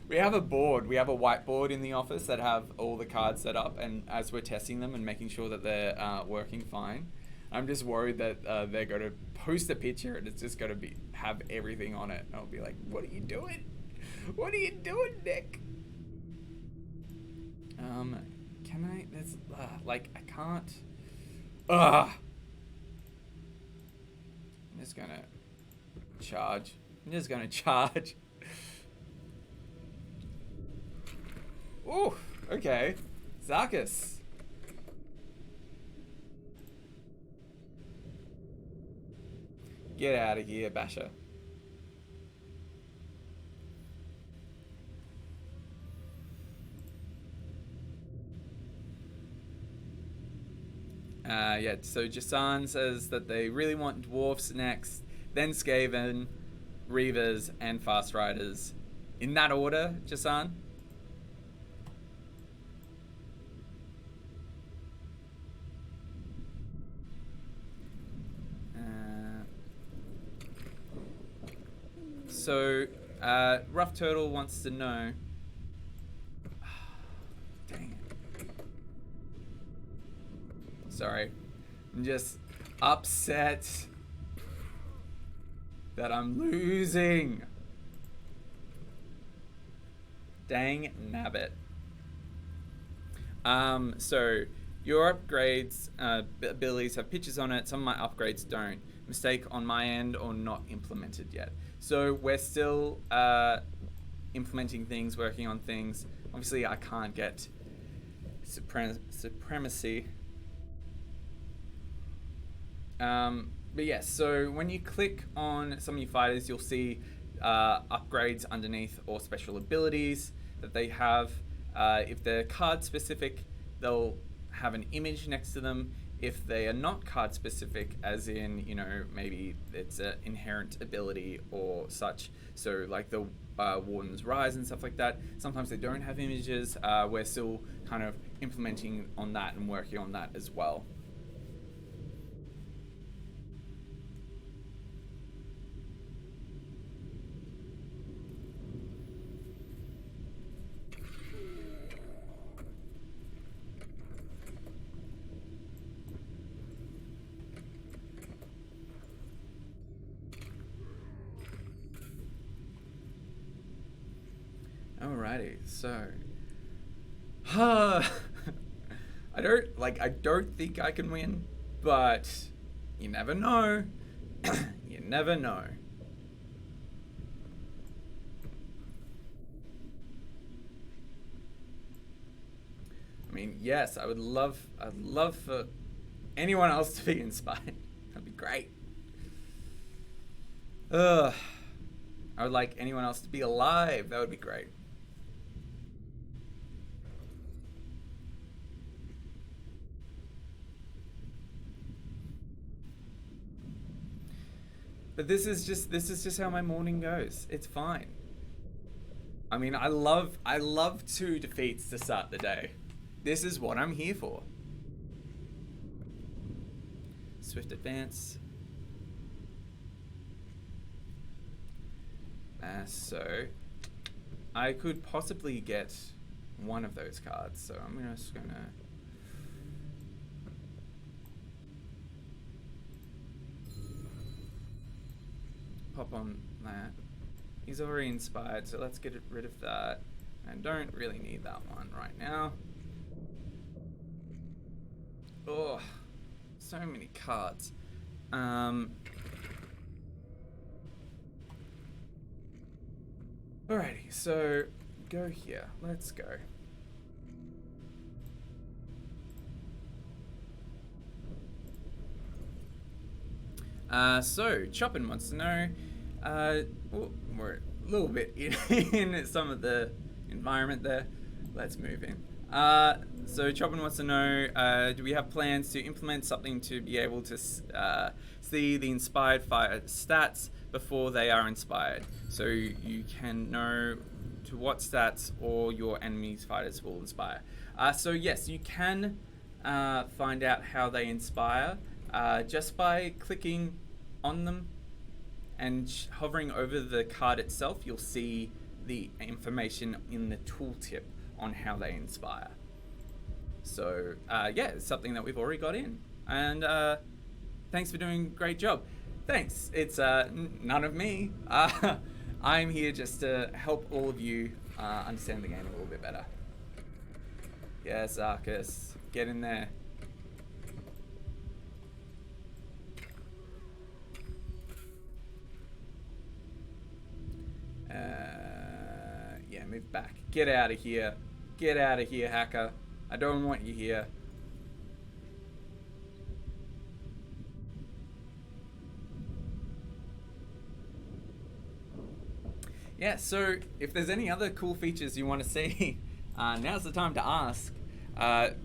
we have a board, we have a whiteboard in the office that have all the cards set up, and as we're testing them and making sure that they're working fine, I'm just worried that they're going to post a picture and it's just going to have everything on it. And I'll be like, what are you doing? What are you doing, Nick? Can I, there's, like, I can't, I'm just going to charge. I'm just going to charge. Ooh, okay. Zarkus. Get out of here, Basher. Yeah, so Jasan says that they really want dwarfs next, then Skaven, Reavers, and Fast Riders. In that order, Jasan? So, Rough Turtle wants to know... Dang it. Sorry. I'm just upset that I'm losing. Dang nabbit. So, your upgrades, abilities have pictures on it. Some of my upgrades don't. Mistake on my end or not implemented yet. So we're still implementing things, working on things. Obviously, I can't get supremacy. But yes, so when you click on some of your fighters, you'll see upgrades underneath or special abilities that they have. If they're card specific, they'll have an image next to them. If they are not card specific, as in, you know, maybe it's an inherent ability or such, so like the Warden's Rise and stuff like that, sometimes they don't have images. We're still kind of implementing on that and working on that as well. Alrighty, so I don't think I can win, but you never know. You never know. I mean, yes, I'd love for anyone else to be inspired. That'd be great. I would like anyone else to be alive. That would be great. But this is just how my morning goes. It's fine. I mean, I love 2 defeats to start the day. This is what I'm here for. Swift advance. So I could possibly get one of those cards. So I'm just gonna pop on that. He's already inspired, so let's get rid of that. I don't really need that one right now. Oh, so many cards. Alrighty, so go here. Let's go. So Choppin wants to know, well, we're a little bit in some of the environment there. Let's move in. So Choppin wants to know, do we have plans to implement something to be able to see the inspired fighter stats before they are inspired, so you can know to what stats all your enemy's fighters will inspire? So yes, you can find out how they inspire just by clicking on them and hovering over the card itself. You'll see the information in the tooltip on how they inspire. So yeah, it's something that we've already got in, and thanks for doing a great job. Thanks. It's none of me. I'm here just to help all of you understand the game a little bit better. Yes, Arcus, get in there. Yeah, move back. Get out of here. Get out of here, hacker. I don't want you here. Yeah, so if there's any other cool features you want to see, now's the time to ask. Gonna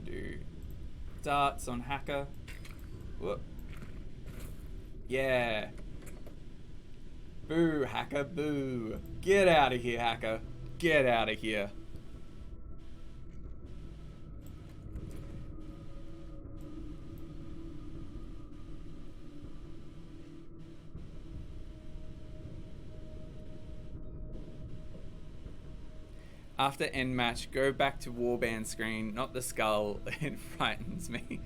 do darts on hacker. Whoop. Yeah. Boo, hacker, boo. Get out of here, hacker. Get out of here. After end match, go back to warband screen, not the skull. It frightens me.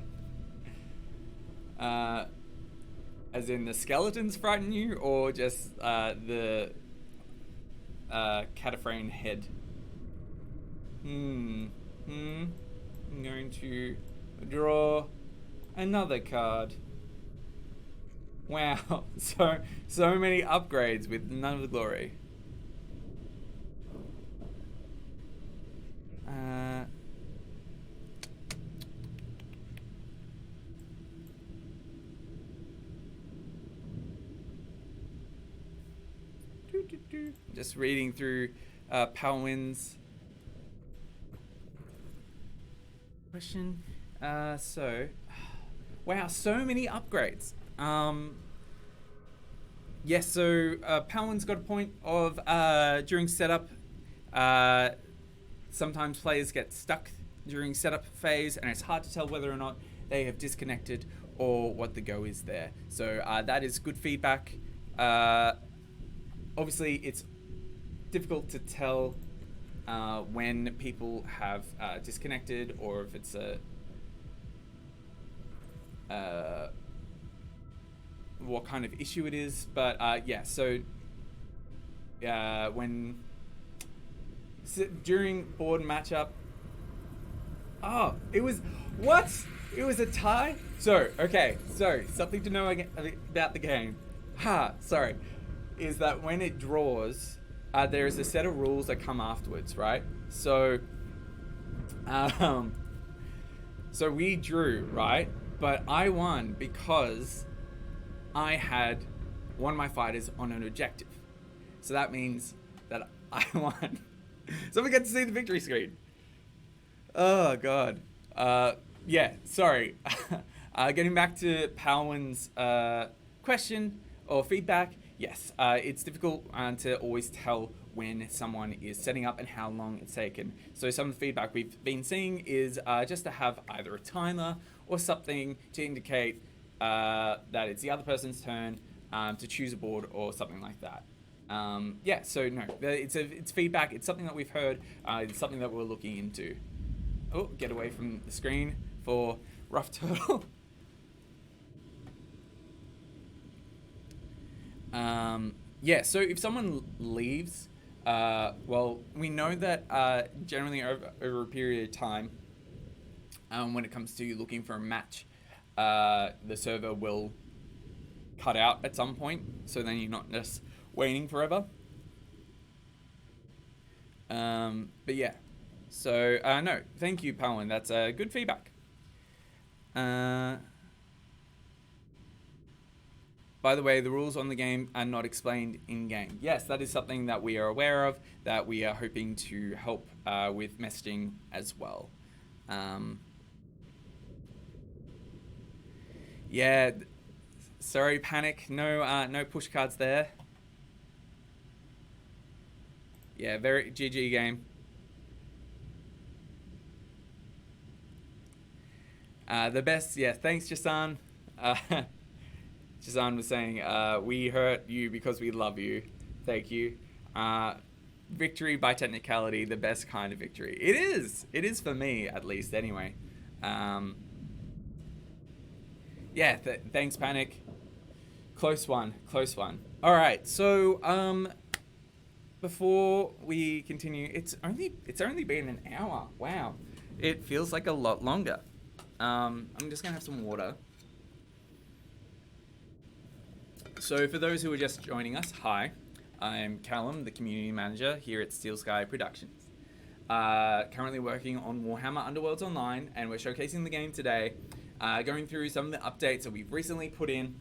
As in the skeletons frighten you, or just the cataphrane head? I'm going to draw another card. Wow, so many upgrades with none of the glory. Just reading through Palwyn's question. So, wow, so many upgrades. Yes, so Palwyn's got a point of during setup, sometimes players get stuck during setup phase, and it's hard to tell whether or not they have disconnected or what the go is there. So that is good feedback. Obviously, it's difficult to tell when people have disconnected, or if it's what kind of issue it is, but yeah. So when during board matchup, it was what? It was a tie. So okay, so something to know about the game. Sorry, is that when it draws, there is a set of rules that come afterwards, right? So, so we drew, right? But I won because I had one of my fighters on an objective. So that means that I won. So we get to see the victory screen. Oh, God. Yeah, sorry. Getting back to Palwin's question or feedback. Yes, it's difficult to always tell when someone is setting up and how long it's taken. So some of the feedback we've been seeing is just to have either a timer or something to indicate that it's the other person's turn to choose a board or something like that. Yeah, so no, it's feedback. It's something that we've heard. It's something that we're looking into. Oh, get away from the screen for Rough Turtle. Yeah, so if someone leaves, well, we know that generally over a period of time, when it comes to looking for a match, the server will cut out at some point, so then you're not just waiting forever. But yeah, so no, thank you, Palin. That's good feedback. By the way, the rules on the game are not explained in-game. Yes, that is something that we are aware of, that we are hoping to help with messaging as well. Yeah, sorry, Panic. No push cards there. Yeah, very GG game. The best, yeah, thanks, Jasan. Jasan was saying, we hurt you because we love you. Thank you. Victory by technicality, the best kind of victory. It is. It is for me, at least, anyway. Yeah, thanks, Panic. Close one. All right, so before we continue, it's only been an hour. Wow, it feels like a lot longer. I'm just gonna have some water. So for those who are just joining us, hi, I'm Callum, the community manager here at Steel Sky Productions. Currently working on Warhammer Underworlds Online, and we're showcasing the game today, going through some of the updates that we've recently put in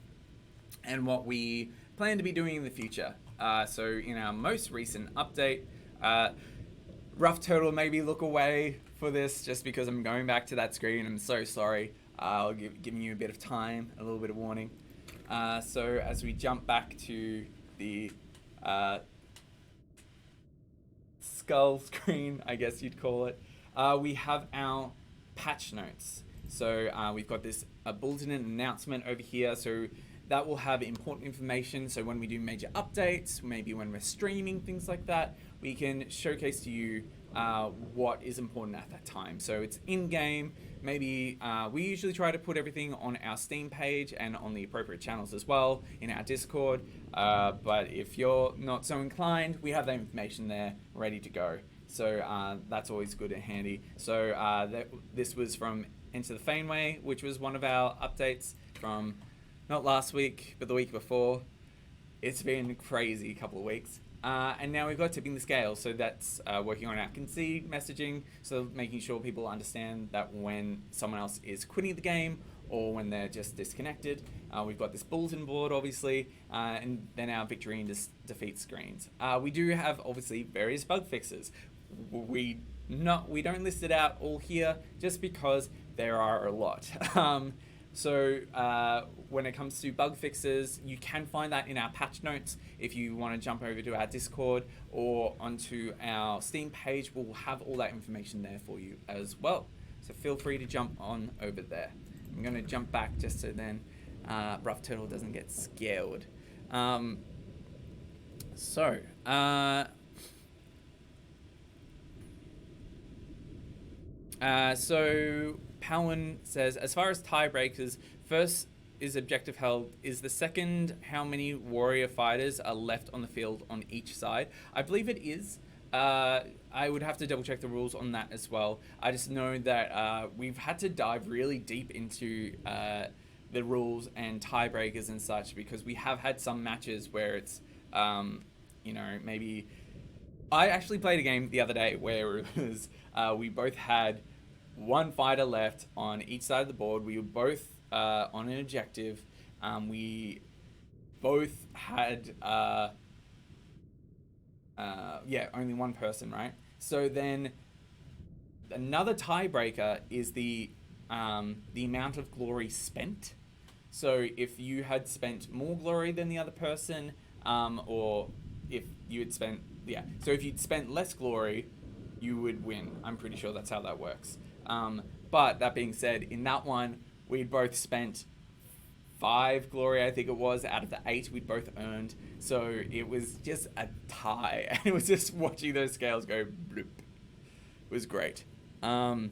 and what we plan to be doing in the future. So in our most recent update, Rough Turtle maybe look away for this just because I'm going back to that screen. I'm so sorry. I'll giving you a bit of time, a little bit of warning. So as we jump back to the skull screen, I guess you'd call it, we have our patch notes. So we've got this bulletin and announcement over here. So that will have important information. So when we do major updates, maybe when we're streaming, things like that, we can showcase to you what is important at that time. So it's in-game. Maybe we usually try to put everything on our Steam page and on the appropriate channels as well in our Discord. But if you're not so inclined, we have that information there ready to go. So that's always good and handy. So this was from Enter the Faneway, which was one of our updates from not last week, but the week before. It's been a crazy couple of weeks. And now we've got Tipping the Scale, so that's working on our concede messaging, so making sure people understand that when someone else is quitting the game or when they're just disconnected. We've got this bulletin board, obviously, and then our victory and defeat screens. We do have, obviously, various bug fixes. We don't list it out all here just because there are a lot. So when it comes to bug fixes, you can find that in our patch notes. If you want to jump over to our Discord or onto our Steam page, we'll have all that information there for you as well. So feel free to jump on over there. I'm going to jump back just so then Rough Turtle doesn't get scared. So Palin says, as far as tiebreakers, first is objective held is the second how many warrior fighters are left on the field on each side. I believe it is. I would have to double check the rules on that as well. I just know that we've had to dive really deep into the rules and tiebreakers and such, because we have had some matches where it's, maybe... I actually played a game the other day where it was we both had one fighter left on each side of the board. We were both on an objective. We both had only one person, right? So then another tiebreaker is the amount of glory spent. So if you had spent more glory than the other person, or if you had spent so if you'd spent less glory, you would win. I'm pretty sure that's how that works. But that being said, in that one, we'd both spent 5 glory, I think it was, out of the 8 we'd both earned. So it was just a tie. And it was just watching those scales go bloop. It was great. So,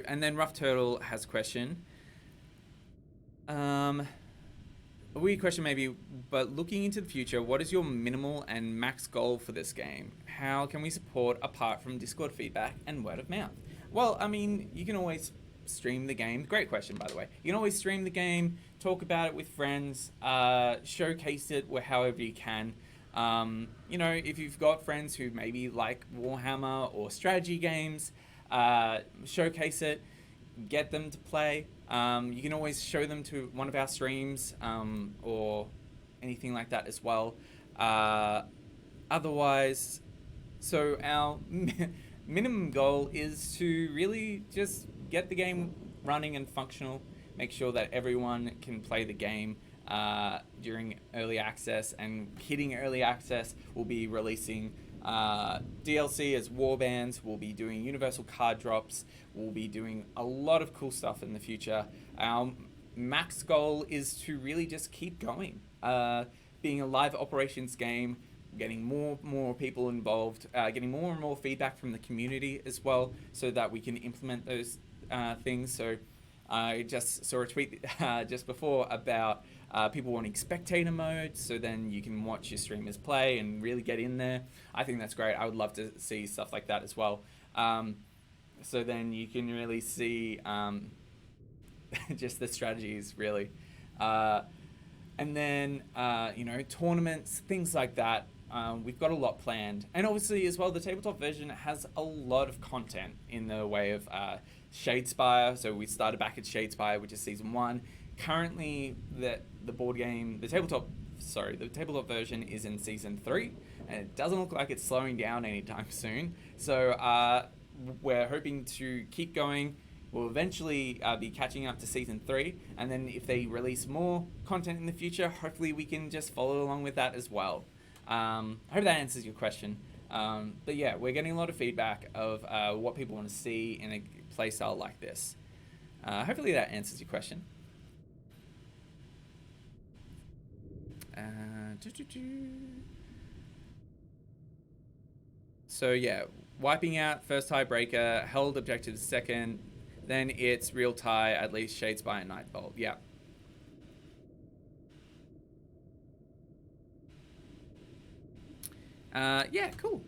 and then Rough Turtle has a question. A weird question maybe, but looking into the future, what is your minimal and max goal for this game? How can we support apart from Discord feedback and word of mouth? Well, I mean, you can always stream the game. Great question, by the way. You can always stream the game, talk about it with friends, showcase it however you can. If you've got friends who maybe like Warhammer or strategy games, showcase it, get them to play. You can always show them to one of our streams or anything like that as well. Otherwise, so our minimum goal is to really just get the game running and functional, make sure that everyone can play the game during early access, and hitting early access, we'll be releasing DLC as warbands, we'll be doing universal card drops, we'll be doing a lot of cool stuff in the future. Our max goal is to really just keep going. Being a live operations game, getting more people involved, getting more and more feedback from the community as well, so that we can implement those things. So I just saw a tweet just before about people wanting spectator mode, so then you can watch your streamers play and really get in there. I think that's great. I would love to see stuff like that as well. So then you can really see just the strategies, really. And then, tournaments, things like that. We've got a lot planned. And obviously, as well, the tabletop version has a lot of content in the way of Shadespire. So we started back at Shadespire, which is Season 1. Currently, the tabletop version is in Season 3. And it doesn't look like it's slowing down anytime soon. So we're hoping to keep going. We'll eventually be catching up to Season 3, and then if they release more content in the future, hopefully we can just follow along with that as well. I hope that answers your question. But yeah, we're getting a lot of feedback of what people want to see in a playstyle like this. Hopefully that answers your question. So yeah, wiping out first tiebreaker, held objective second, then it's real tie, at least Shadespire and Nightvault. Yeah. Cool.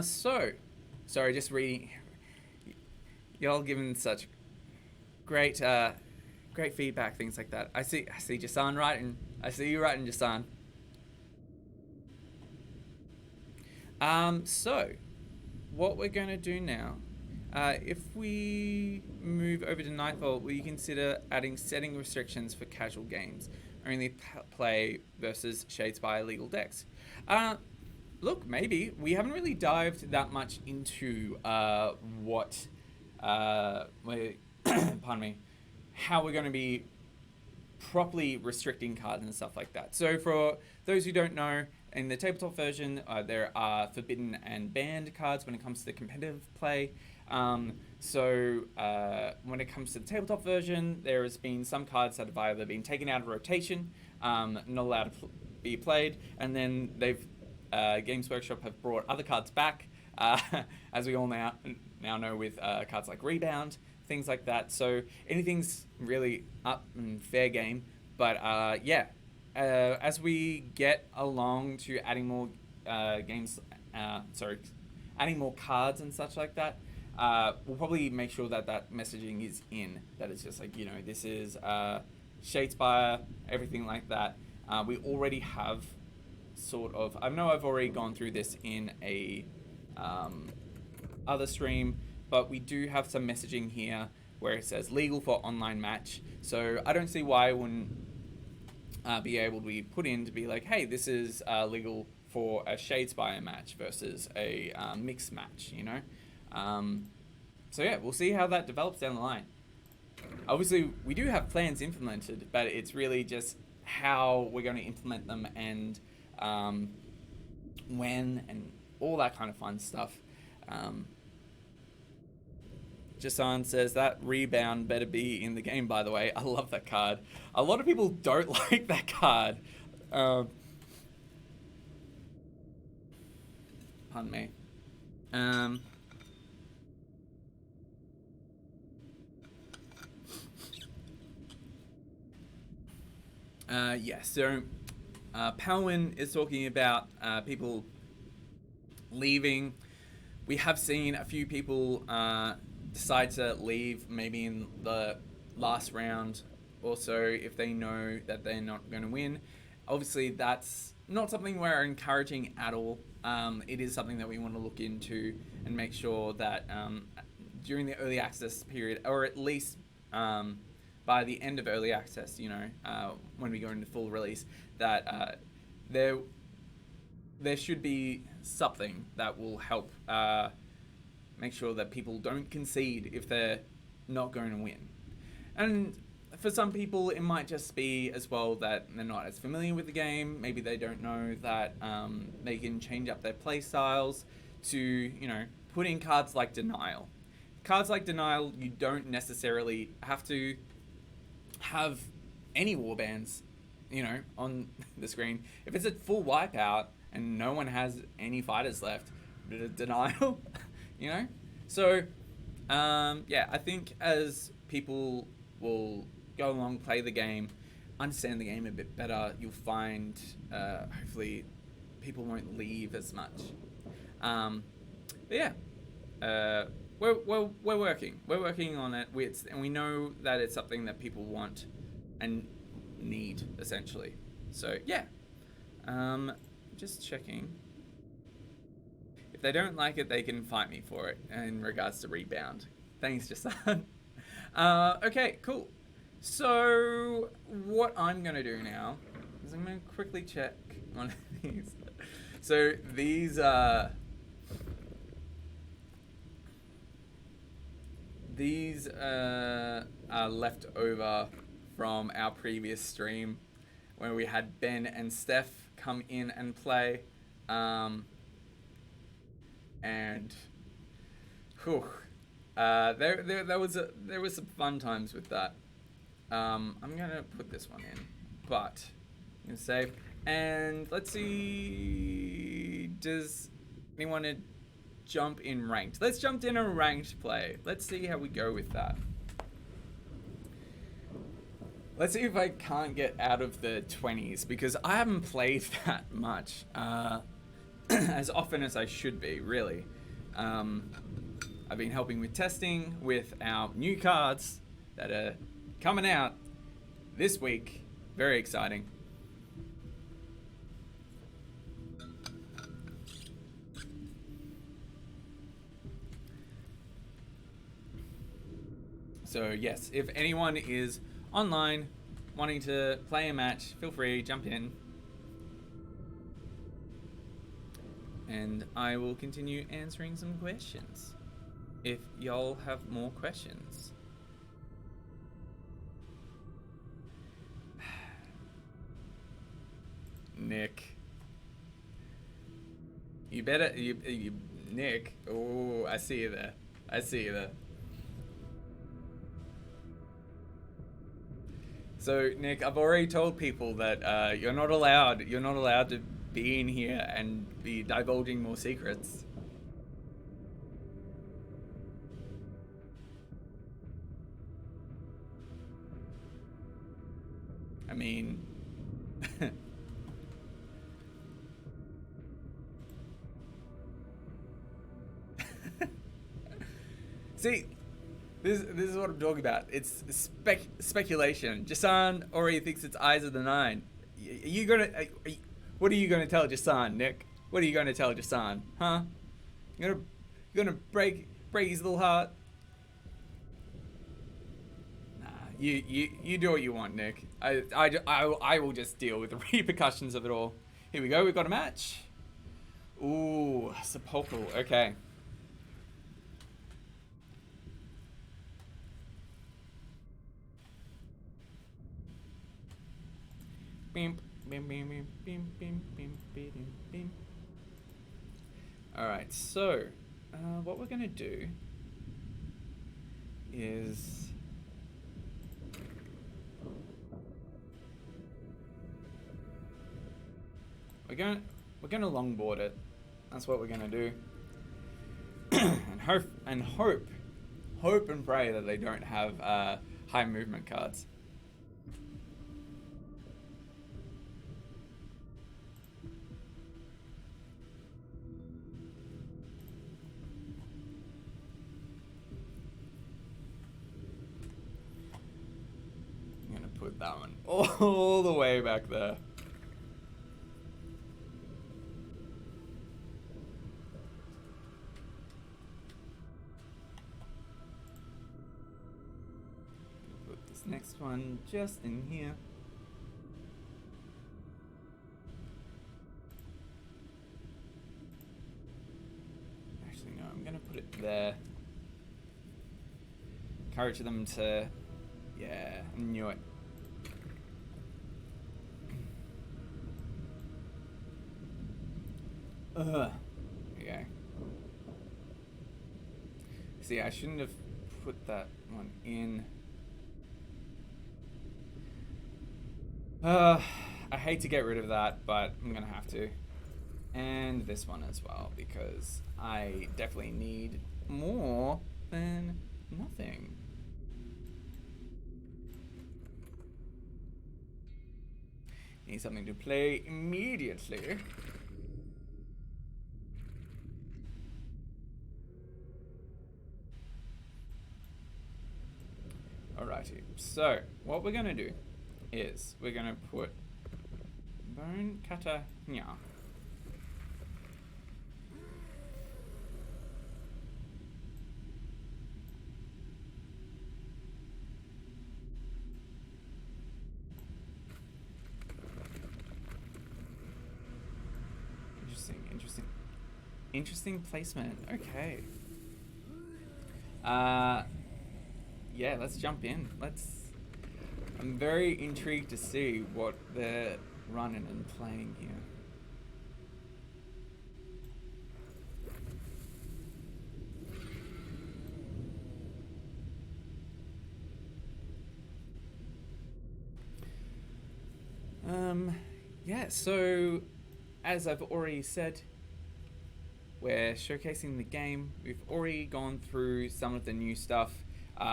Sorry, just reading. Y'all giving such great feedback, things like that. I see Jasan writing. I see you writing, Jasan. So, what we're going to do now, if we move over to Nightvault, will you consider adding setting restrictions for casual games? Only play versus Shadespire legal decks. Look, maybe. We haven't really dived that much into what, pardon me, how we're going to be properly restricting cards and stuff like that. So for those who don't know, in the tabletop version, there are forbidden and banned cards when it comes to competitive play. So when it comes to the tabletop version, there has been some cards that have either been taken out of rotation, not allowed to be played, and then they've Games Workshop have brought other cards back uh, as we all now know with cards like Rebound, things like that. So anything's really up and fair game. But yeah, as we get along to adding more games, adding more cards and such like that, we'll probably make sure that that messaging is in. That it's just like, this is Shadespire, everything like that. We already have sort of, I know I've already gone through this in a other stream, but we do have some messaging here where it says legal for online match. So I don't see why it wouldn't be able to be put in to be like, hey, this is legal for a Shadespire match versus a mixed match, So yeah, we'll see how that develops down the line. Obviously, we do have plans implemented, but it's really just how we're going to implement them and when and all that kind of fun stuff. Jason says that Rebound better be in the game, by the way. I love that card. A lot of people don't like that card. Pardon me. Yes, so Palwin is talking about people leaving. We have seen a few people decide to leave maybe in the last round or so if they know that they're not going to win. Obviously, that's not something we're encouraging at all. It is something that we want to look into and make sure that during the early access period, or at least by the end of early access, when we go into full release, that there should be something that will help make sure that people don't concede if they're not going to win. And for some people, it might just be as well that they're not as familiar with the game. Maybe they don't know that they can change up their play styles to, put in cards like Denial. Cards like Denial, you don't necessarily have to have any warbands, on the screen. If it's a full wipeout and no one has any fighters left, Denial, So, yeah, I think as people will go along, play the game, understand the game a bit better, you'll find, hopefully, people won't leave as much. But yeah, we're working. We're working on it, and we know that it's something that people want and need, essentially. So, yeah. Just checking. If they don't like it, they can fight me for it in regards to Rebound. Thanks, Jason. Okay, cool. So, what I'm going to do now is I'm going to quickly check one of these. So, these are left over from our previous stream where we had Ben and Steph come in and play. And whew, there was some fun times with that. I'm gonna put this one in, but I'm gonna save. And let's see, does anyone want to jump in ranked? Let's jump in a ranked play. Let's see how we go with that. Let's see if I can't get out of the 20s, because I haven't played that much. As often as I should be, really. I've been helping with testing with our new cards that are coming out this week. Very exciting. So yes, if anyone is online wanting to play a match, feel free, jump in. And I will continue answering some questions if y'all have more questions. Nick. You better, Nick. Oh, I see you there. I see you there. So, Nick, I've already told people that you're not allowed to be in here and be divulging more secrets. mean... See, this is what I'm talking about. It's speculation. Jason already thinks its eyes are the 9. What are you gonna tell Jason, Nick? What are you gonna tell Jason, huh? You're gonna break his little heart? Nah, you do what you want, Nick. I will just deal with the repercussions of it all. Here we go. We've got a match. Ooh, sepulchral. Okay. Bim, bim, bim, bim, bim, bim, bim, bim, bim. All right. So, what we're gonna do is we're gonna longboard it. That's what we're gonna do. and hope and pray that they don't have high movement cards. I'm gonna put that one all the way back there. Next one just in here. Actually, no, I'm gonna put it there. Encourage them to, yeah, I knew it. Ugh. Okay. See, I shouldn't have put that one in. I hate to get rid of that, but I'm gonna have to. And this one as well, because I definitely need more than nothing. Need something to play immediately. Alrighty, so what we're gonna do is we're gonna put bone cutter here. Interesting placement. Okay. Yeah, let's jump in. I'm very intrigued to see what they're running and playing here. Yeah, so as I've already said, we're showcasing the game. We've already gone through some of the new stuff.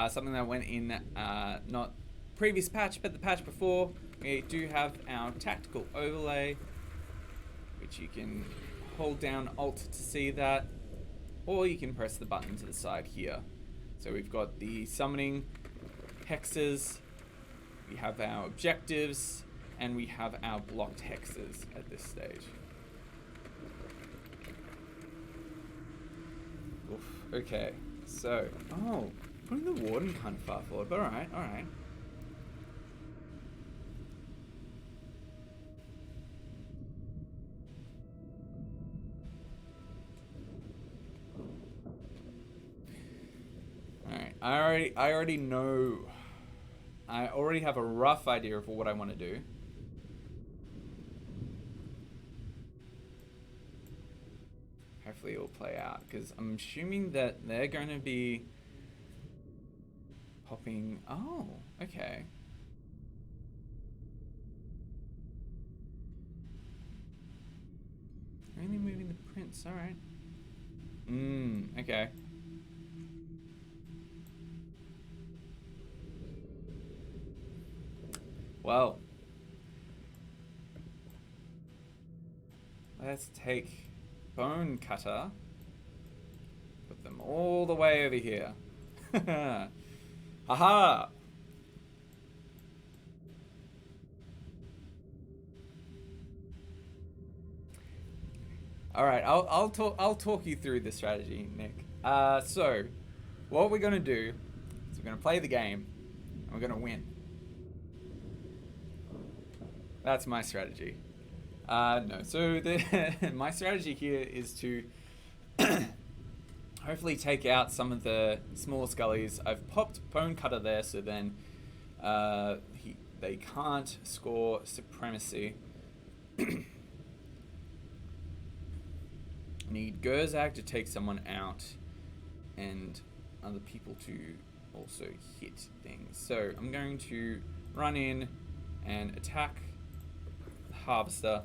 Something that went in not previous patch, but the patch before. We do have our tactical overlay, which you can hold down Alt to see that, or you can press the button to the side here. So we've got the summoning hexes, we have our objectives, and we have our blocked hexes at this stage. Oof, okay, so, putting the warden kind of far forward, but alright. Alright, I already know. I already have a rough idea of what I want to do. Hopefully it'll play out, because I'm assuming that they're going to be popping... Oh, okay. Only moving the prince, alright. Okay. Well, let's take Bone Cutter, put them all the way over here. Haha! All right, I'll talk you through the strategy, Nick. So, what we're gonna do is we're gonna play the game, and we're gonna win. That's my strategy. No, so my strategy here is to hopefully take out some of the small scullies. I've popped Bone Cutter there, so then they can't score supremacy. Need Gerzag to take someone out, and other people to also hit things. So I'm going to run in and attack the Harvester.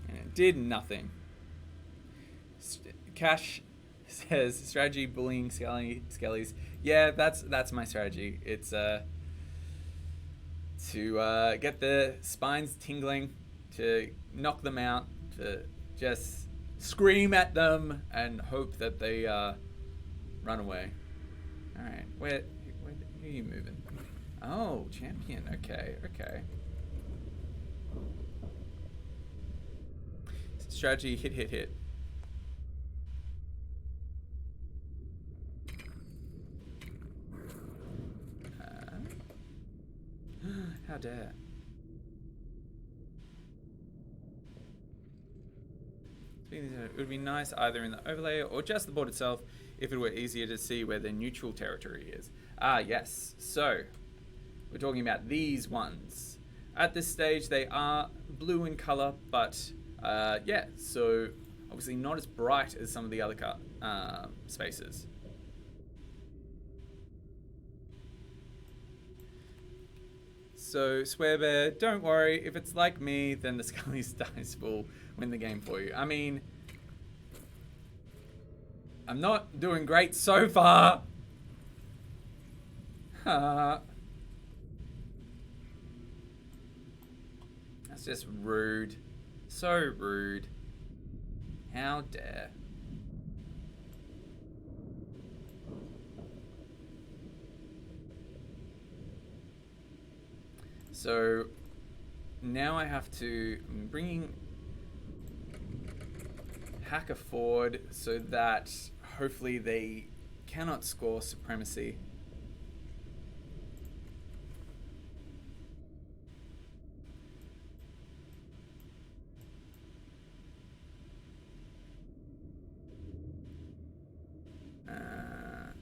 And it did nothing. Cash says strategy bullying skellies. Yeah, that's my strategy. It's to get the spines tingling, to knock them out, to just scream at them and hope that they run away. All right, where are you moving? Oh, champion. Okay. Strategy: hit. How dare. It would be nice either in the overlay or just the board itself if it were easier to see where the neutral territory is. Ah, yes. So, we're talking about these ones. At this stage, they are blue in color, but yeah, so obviously not as bright as some of the other spaces. So, Swearbear, don't worry. If it's like me, then the Scully's dice will win the game for you. I mean, I'm not doing great so far. That's just rude. So rude. How dare. So now I have to, I'm bringing Hacker forward so that hopefully they cannot score supremacy.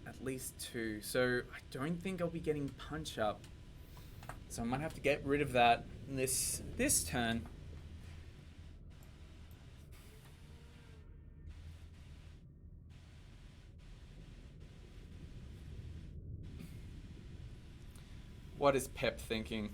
At least 2. So I don't think I'll be getting punch up. So I might have to get rid of that this turn. What is Pep thinking?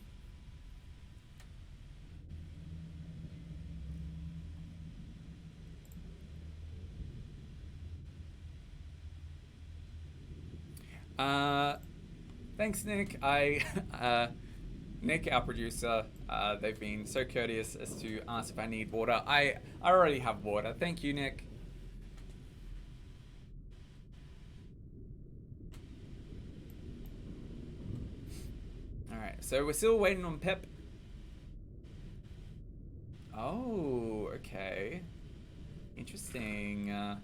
Thanks, Nick. Nick, our producer, they've been so courteous as to ask if I need water. I already have water. Thank you, Nick. Alright, so we're still waiting on Pep. Oh, okay. Interesting.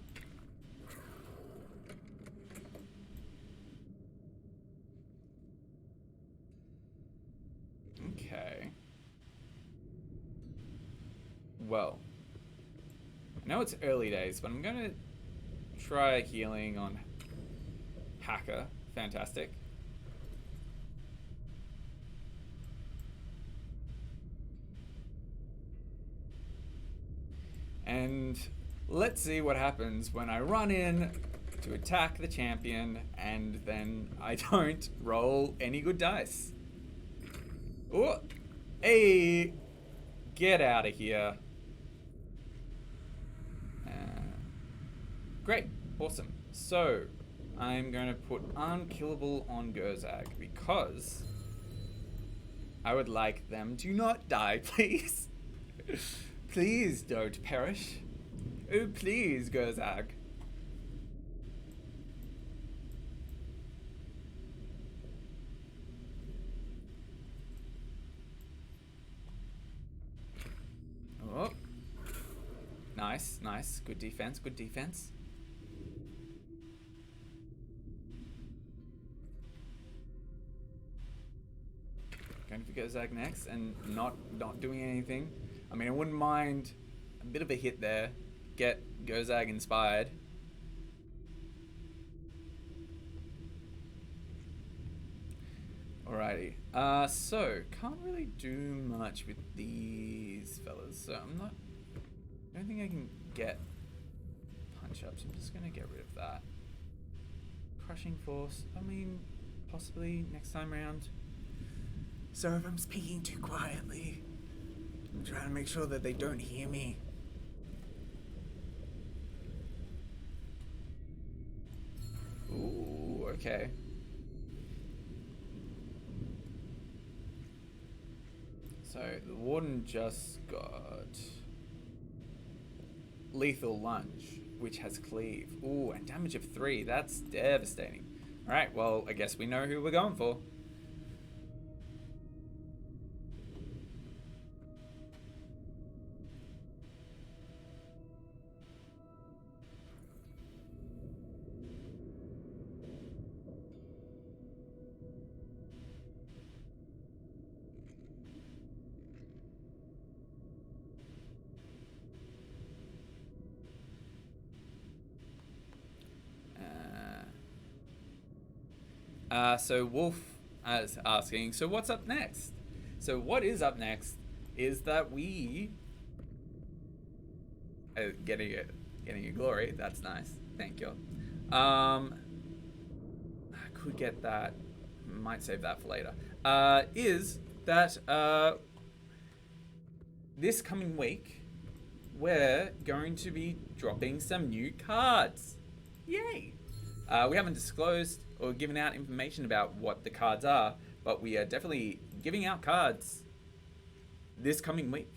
Okay. Well, I know it's early days, but I'm gonna try healing on Hacker. Fantastic. And let's see what happens when I run in to attack the champion and then I don't roll any good dice. Oh, hey, get out of here. Great, awesome. So, I'm going to put unkillable on Gerzag because I would like them to not die, please. Please don't perish. Oh, please, Gerzag. Oh. Nice, nice. Good defense, good defense. Going for Gerzag next and not doing anything. I mean, I wouldn't mind a bit of a hit there. Get Gerzag inspired. Alrighty. So can't really do much with these fellas. So I don't think I can get punch ups. I'm just gonna get rid of that. Crushing force. I mean, possibly next time round. So if I'm speaking too quietly, I'm trying to make sure that they don't hear me. Ooh, okay. So the warden just got lethal lunge, which has cleave. Ooh, and damage of 3. That's devastating. All right, well, I guess we know who we're going for. So Wolf is asking, so what's up next? So what is up next is that we getting your glory. That's nice. Thank you. I could get that. Might save that for later. Is that this coming week we're going to be dropping some new cards. Yay! We haven't disclosed or given out information about what the cards are, but we are definitely giving out cards this coming week.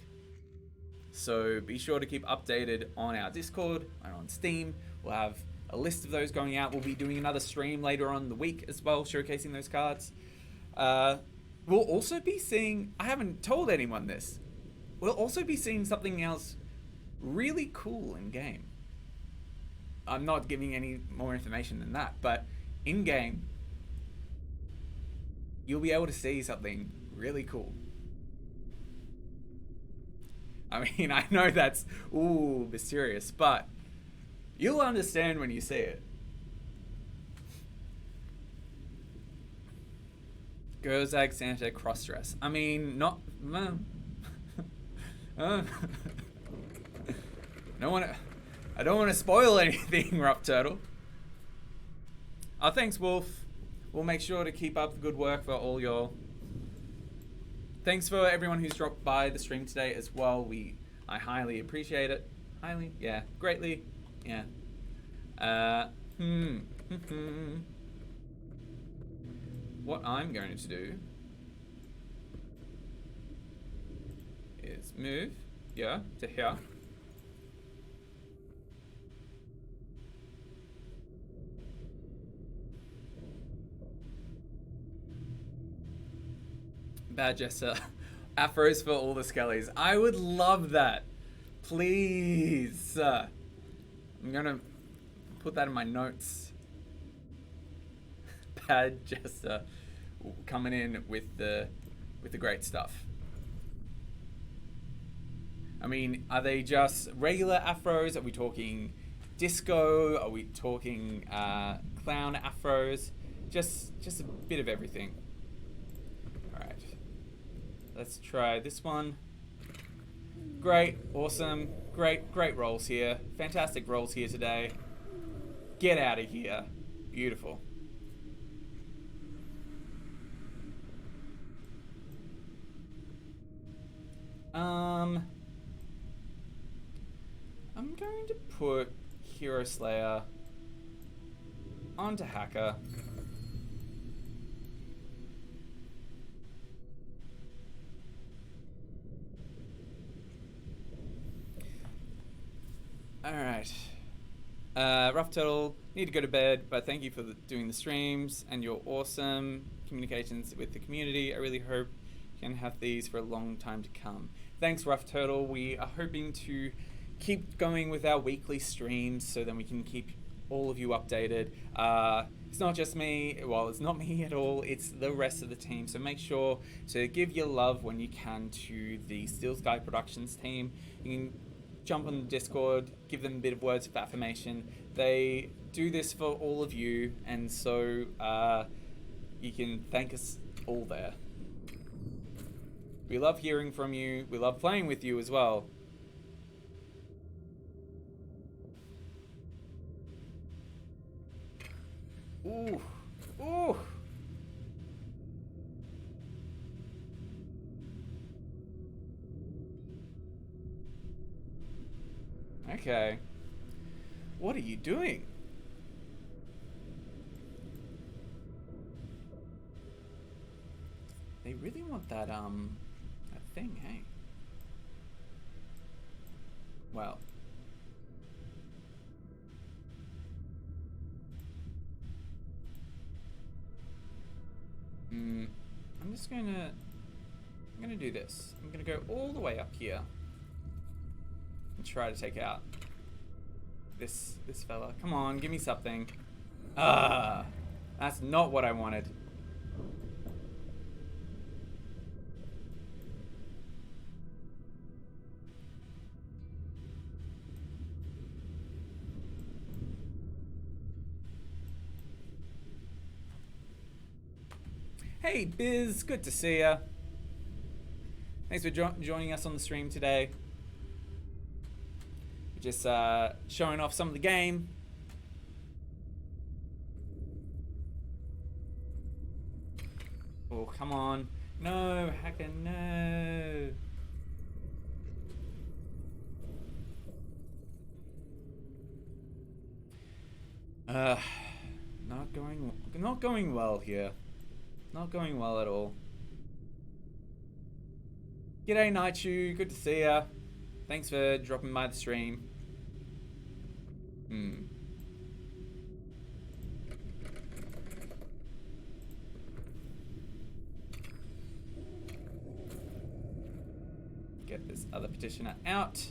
So be sure to keep updated on our Discord and on Steam. We'll have a list of those going out. We'll be doing another stream later on in the week as well, showcasing those cards. We'll also be seeing, I haven't told anyone this, we'll also be seeing something else really cool in game. I'm not giving any more information than that, but in game, you'll be able to see something really cool. I mean, I know that's, ooh, mysterious, but you'll understand when you see it. Gerzag Santa crossdress. I mean, not... I don't want to spoil anything, Rough Turtle. Oh, thanks, Wolf. We'll make sure to keep up the good work for all y'all. Thanks for everyone who's dropped by the stream today as well. I highly appreciate it. Highly? Yeah. Greatly? Yeah. What I'm going to do is move, yeah, to here. Bad Jester. Afros for all the skellies. I would love that. Please. I'm gonna put that in my notes. Bad Jester coming in with the great stuff. I mean, are they just regular afros? Are we talking disco? Are we talking clown afros? Just a bit of everything. Alright. Let's try this one. Great, awesome, great rolls here. Fantastic rolls here today. Get out of here. Beautiful. I'm going to put Hero Slayer onto Hacker. Alright. Rough Turtle, need to go to bed, but thank you for doing the streams and your awesome communications with the community. I really hope you can have these for a long time to come. Thanks, Rough Turtle. We are hoping to keep going with our weekly streams so then we can keep all of you updated. It's not just me, well, it's not me at all, it's the rest of the team. So make sure to give your love when you can to the Steel Sky Productions team. You can jump on the Discord, give them a bit of words of affirmation. They do this for all of you, and so you can thank us all there. We love hearing from you. We love playing with you as well. Ooh, ooh. Okay. What are you doing? They really want that thing, hey? Well. I'm gonna do this. I'm gonna go all the way up here and try to take out this fella. Come on, give me something. That's not what I wanted. Hey Biz, good to see ya. Thanks for joining us on the stream today. We're just showing off some of the game. Oh, come on. No, Hacker, no. Not going well here. Not going well at all. G'day Nightchu, good to see ya. Thanks for dropping by the stream. Get this other petitioner out.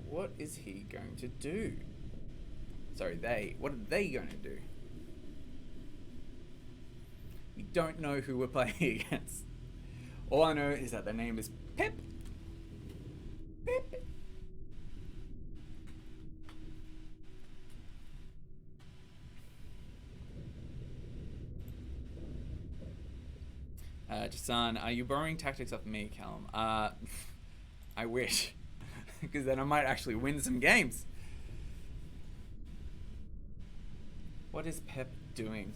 What is he going to do? Sorry, what are they going to do? We don't know who we're playing against. All I know is that their name is Pip. Pip. Jason, are you borrowing tactics off me, Callum? I wish. Because then I might actually win some games. What is Pep doing?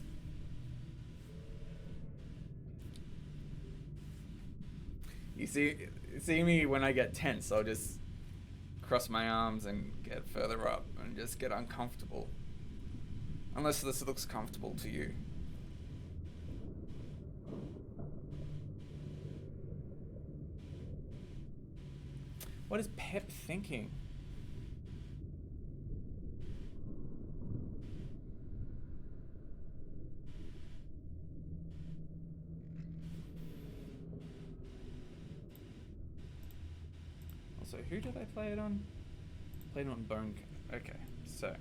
You see me when I get tense, I'll just cross my arms and get further up and just get uncomfortable. Unless this looks comfortable to you. What is Pep thinking? Also, who did I play it on? Played it on Bone. Okay, so.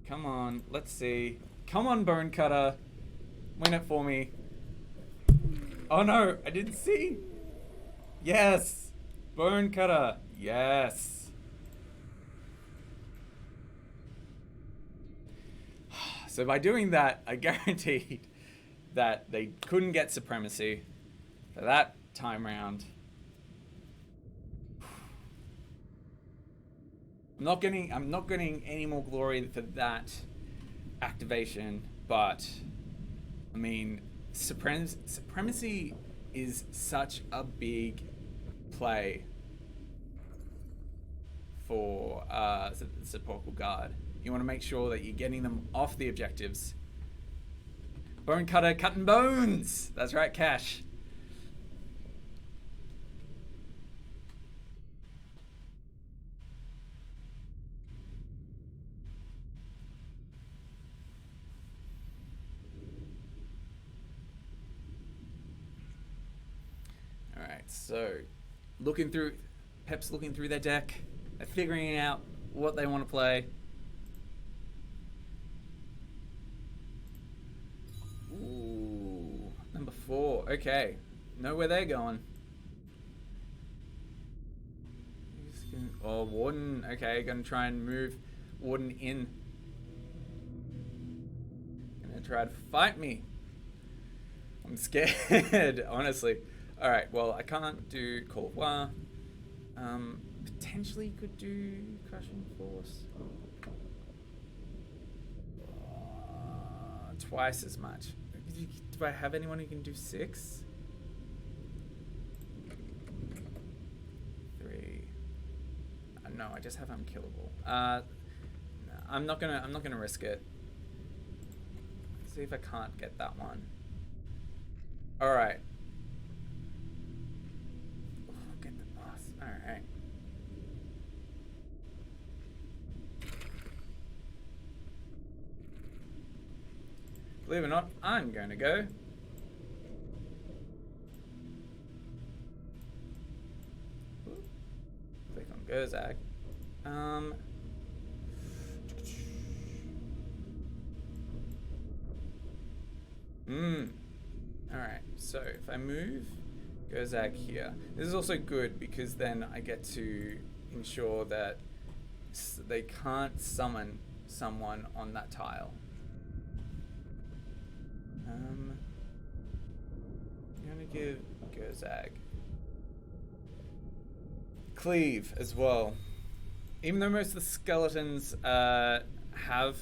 Come on, let's see. Come on, Bone Cutter. Win it for me. Oh no, I didn't see. Yes. Bone Cutter. Yes. So by doing that, I guaranteed that they couldn't get supremacy for that time round. I'm not getting any more glory for that activation, but I mean, supremacy is such a big play for the Sepulchral Guard. You want to make sure that you're getting them off the objectives. Bone cutter cutting bones. That's right, Cash. All right, so Pep's looking through their deck. They're figuring out what they want to play. Ooh, number 4. Okay, know where they're going. Oh, Warden. Okay, gonna try and move Warden in. Gonna try to fight me. I'm scared, honestly. Alright, well, I can't do Call of War. Potentially could do Crushing Force. Twice as much. Do I have anyone who can do 6? 3. No, I just have Unkillable. I'm not gonna risk it. Let's see if I can't get that one. All right. Oh, get the boss. All right. Believe it or not, I'm going to go. Click on Gerzag. Alright, so if I move Gerzag here, this is also good because then I get to ensure that they can't summon someone on that tile. I'm gonna give Gerzag Cleave as well. Even though most of the skeletons have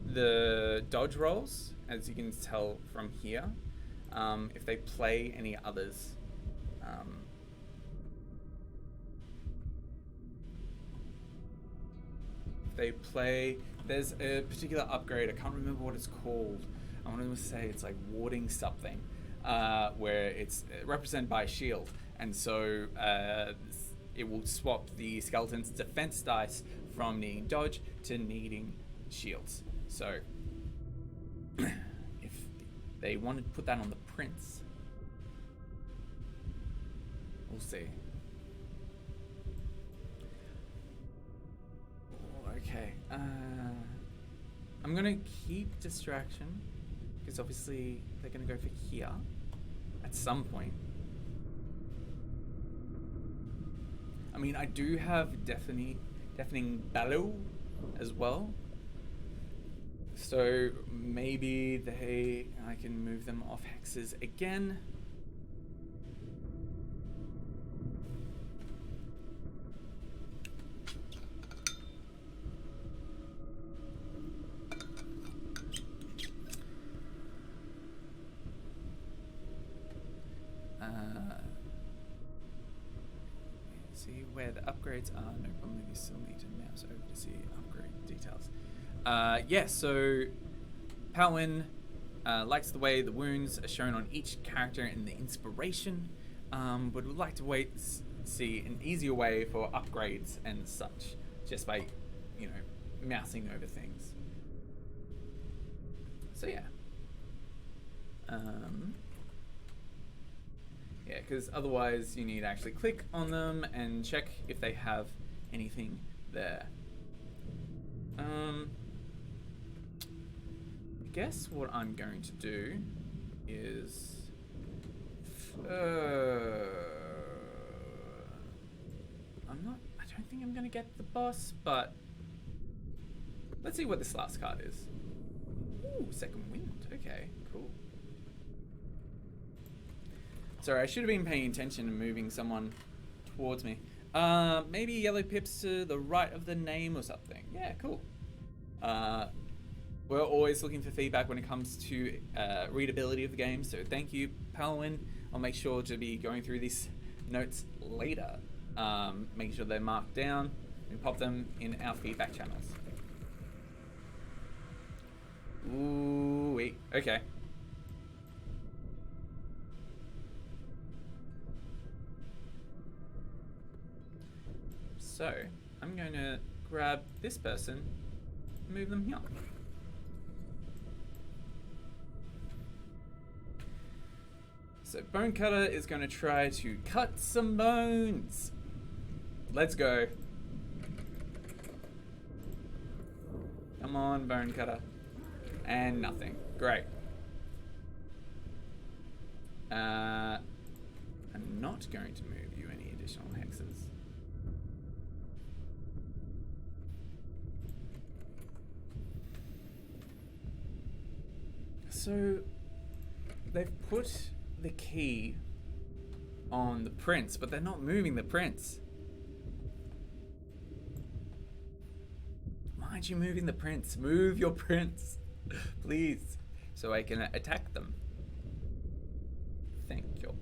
the dodge rolls, as you can tell from here, if they play any others, if they play, there's a particular upgrade, I can't remember what it's called. I want to say it's like warding something, where it's represented by a shield, and so it will swap the skeleton's defense dice from needing dodge to needing shields. So if they want to put that on the prince, we'll see. Okay, I'm gonna keep distraction because obviously they're gonna go for here at some point. I mean, I do have deafening bellow as well, so maybe I can move them off hexes again. See where the upgrades are. No problem. You still need to mouse over to see upgrade details. Yeah, so Palwyn likes the way the wounds are shown on each character in the inspiration, but would like to see an easier way for upgrades and such, just by, mousing over things. So yeah. Yeah, because otherwise you need to actually click on them and check if they have anything there. I guess what I'm going to do is I don't think I'm going to get the boss, but let's see what this last card is. Ooh, Second Wind. Okay, cool. Sorry, I should have been paying attention and moving someone towards me. Maybe yellow pips to the right of the name or something. Yeah, cool. We're always looking for feedback when it comes to readability of the game, so thank you, Palwin. I'll make sure to be going through these notes later, making sure they're marked down and pop them in our feedback channels. Ooh, wait, okay. So, I'm going to grab this person and move them here. So Bone Cutter is going to try to cut some bones. Let's go. Come on, Bone Cutter. And nothing. Great. I'm not going to move you any additional hexes. So they've put the key on the prince, but they're not moving the prince. Why aren't you moving the prince? Move your prince, please, so I can attack them. Thank you.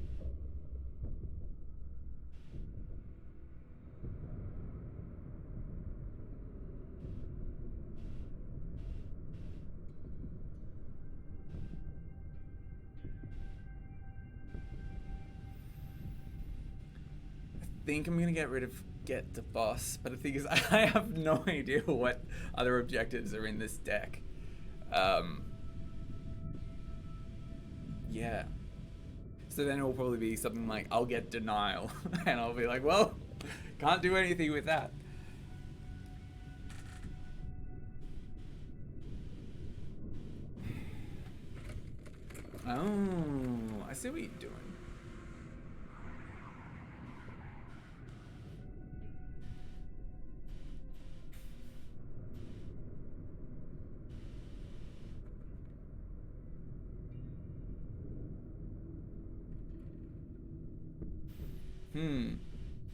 I think I'm gonna get the boss, but the thing is, I have no idea what other objectives are in this deck. Yeah. So then it will probably be something like, I'll get denial, and I'll be like, well, can't do anything with that. Oh, I see what you're doing.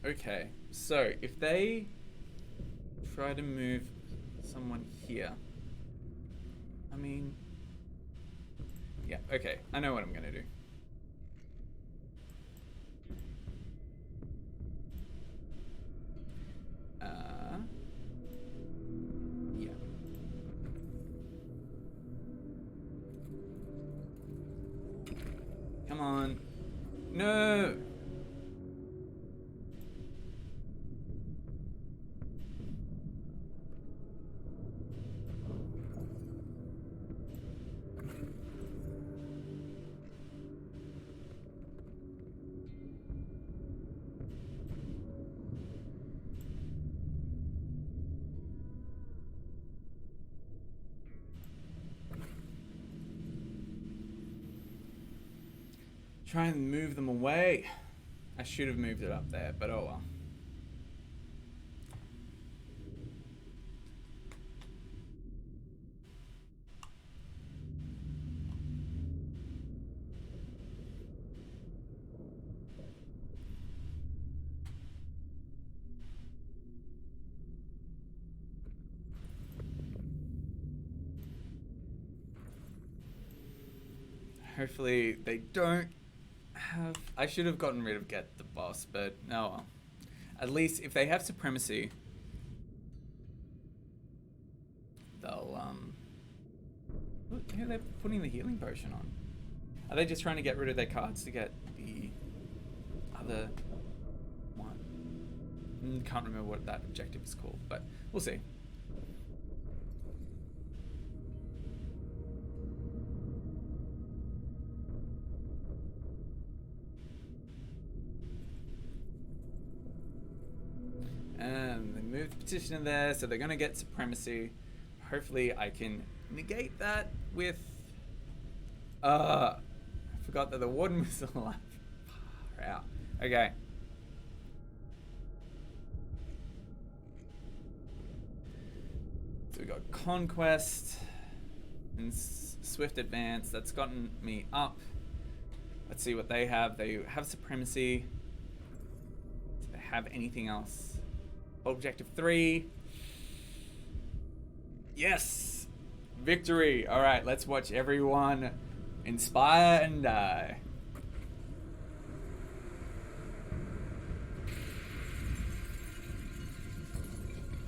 Okay, so if they try to move someone here, I mean, yeah, okay, I know what I'm gonna do. Yeah. Come on. No! Try and move them away. I should have moved it up there, but oh well. Hopefully they don't have... I should have gotten rid of Get the Boss, but oh well. At least if they have Supremacy, they'll, Look, yeah, they're putting the healing potion on. Are they just trying to get rid of their cards to get the other one? Can't remember what that objective is called, but we'll see. And they moved the petition in there, so they're going to get Supremacy. Hopefully I can negate that with... I forgot that the Warden was alive. Far out. Okay. So we got Conquest and Swift Advance. That's gotten me up. Let's see what they have. They have Supremacy. have anything else. Objective 3. Yes! Victory! Alright, let's watch everyone inspire and die.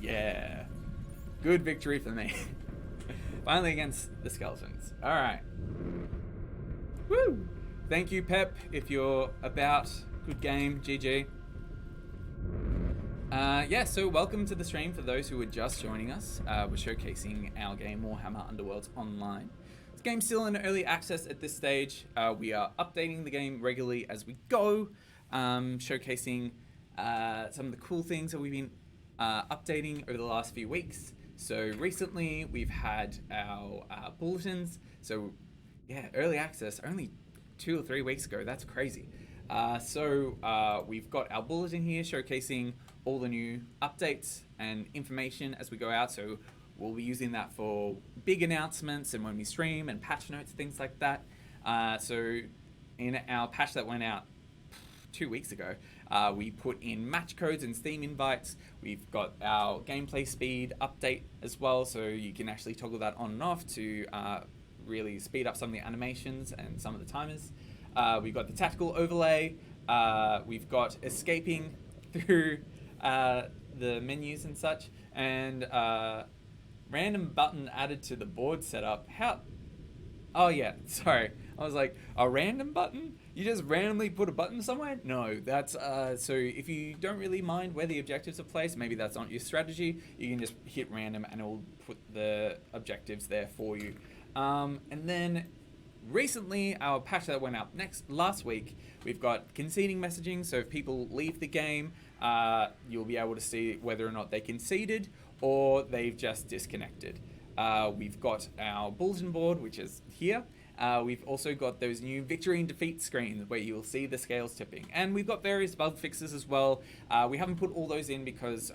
Yeah. Good victory for me. Finally against the skeletons. Alright. Woo! Thank you, Pep, if you're about. Good game. GG. Yeah, so welcome to the stream for those who are just joining us. We're showcasing our game, Warhammer Underworlds Online. This game's still in early access at this stage. We are updating the game regularly as we go, showcasing some of the cool things that we've been updating over the last few weeks. So recently we've had our bulletins. So yeah, early access only 2 or 3 weeks ago. That's crazy. So we've got our bulletin here showcasing all the new updates and information as we go out. So we'll be using that for big announcements and when we stream and patch notes, things like that. So in our patch that went out 2 weeks ago, we put in match codes and Steam invites. We've got our gameplay speed update as well, so you can actually toggle that on and off to really speed up some of the animations and some of the timers. We've got the tactical overlay. We've got escaping through the menus and such, and random button added to the board setup. How? Oh yeah, sorry. I was like, a random button? You just randomly put a button somewhere? No, that's so if you don't really mind where the objectives are placed, maybe that's not your strategy, you can just hit random and it will put the objectives there for you. And then recently, our patch that went out last week, we've got conceding messaging. So if people leave the game, you'll be able to see whether or not they conceded or they've just disconnected. We've got our bulletin board, which is here. We've also got those new victory and defeat screens where you'll see the scales tipping. And we've got various bug fixes as well. We haven't put all those in because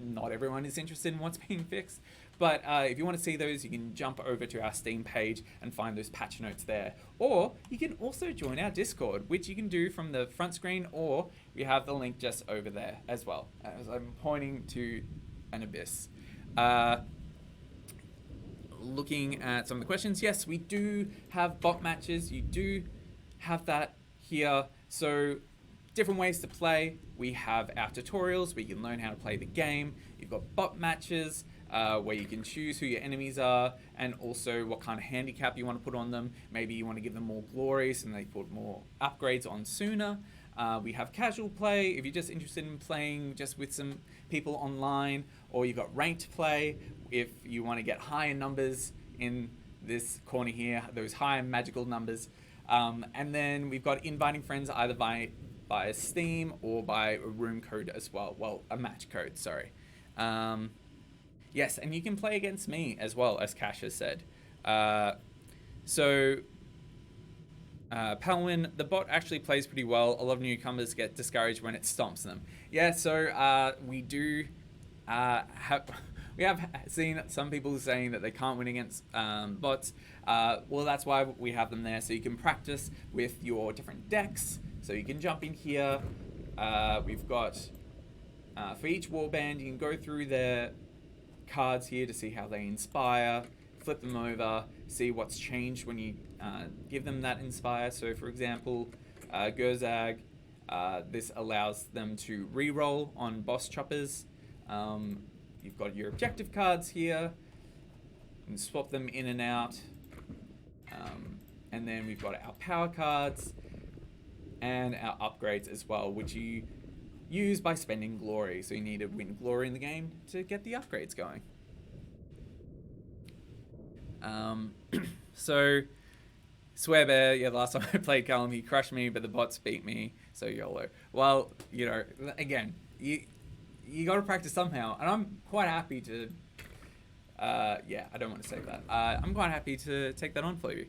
not everyone is interested in what's being fixed. But if you want to see those, you can jump over to our Steam page and find those patch notes there. Or you can also join our Discord, which you can do from the front screen, or we have the link just over there as well, as I'm pointing to an abyss. Looking at some of the questions, yes, we do have bot matches. You do have that here. So different ways to play. We have our tutorials where you can learn how to play the game. You've got bot matches where you can choose who your enemies are and also what kind of handicap you want to put on them. Maybe you want to give them more glory so they put more upgrades on sooner. We have casual play if you're just interested in playing just with some people online, or you've got ranked play if you want to get higher numbers in this corner here, those higher magical numbers. And then we've got inviting friends either by Steam or by a room code as well. Well, a match code, sorry. Yes, and you can play against me as well, as Cash has said. Palwin, the bot actually plays pretty well. A lot of newcomers get discouraged when it stomps them. Yeah, so we do we have seen some people saying that they can't win against bots. Well, that's why we have them there, so you can practice with your different decks. So you can jump in here. We've got, for each warband, you can go through their cards here to see how they inspire, flip them over, see what's changed when you give them that inspire. So for example, Gerzag, this allows them to re-roll on boss choppers. You've got your objective cards here. You can swap them in and out. And then we've got our power cards and our upgrades as well, which you use by spending glory. So you need to win glory in the game to get the upgrades going. So Swearbear, yeah, last time I played Callum, he crushed me, but the bots beat me, so YOLO. Well, you know, again, you got to practice somehow, and I'm quite happy to, yeah, I don't want to say that. I'm quite happy to take that on for you.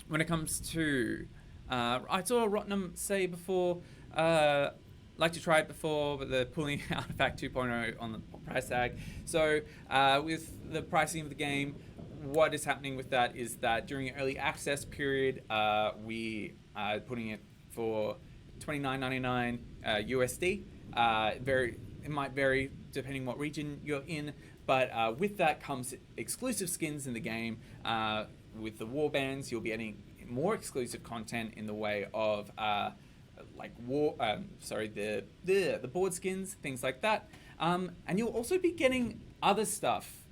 When it comes to, I saw Rottenham say before, like to try it before, but they're pulling Artifact 2.0 on the price tag. So with the pricing of the game, what is happening with that is that during an early access period, we are putting it for $29.99 USD. It might vary depending what region you're in, but with that comes exclusive skins in the game. With the warbands, you'll be getting more exclusive content in the way of the board skins, things like that. And you'll also be getting other stuff,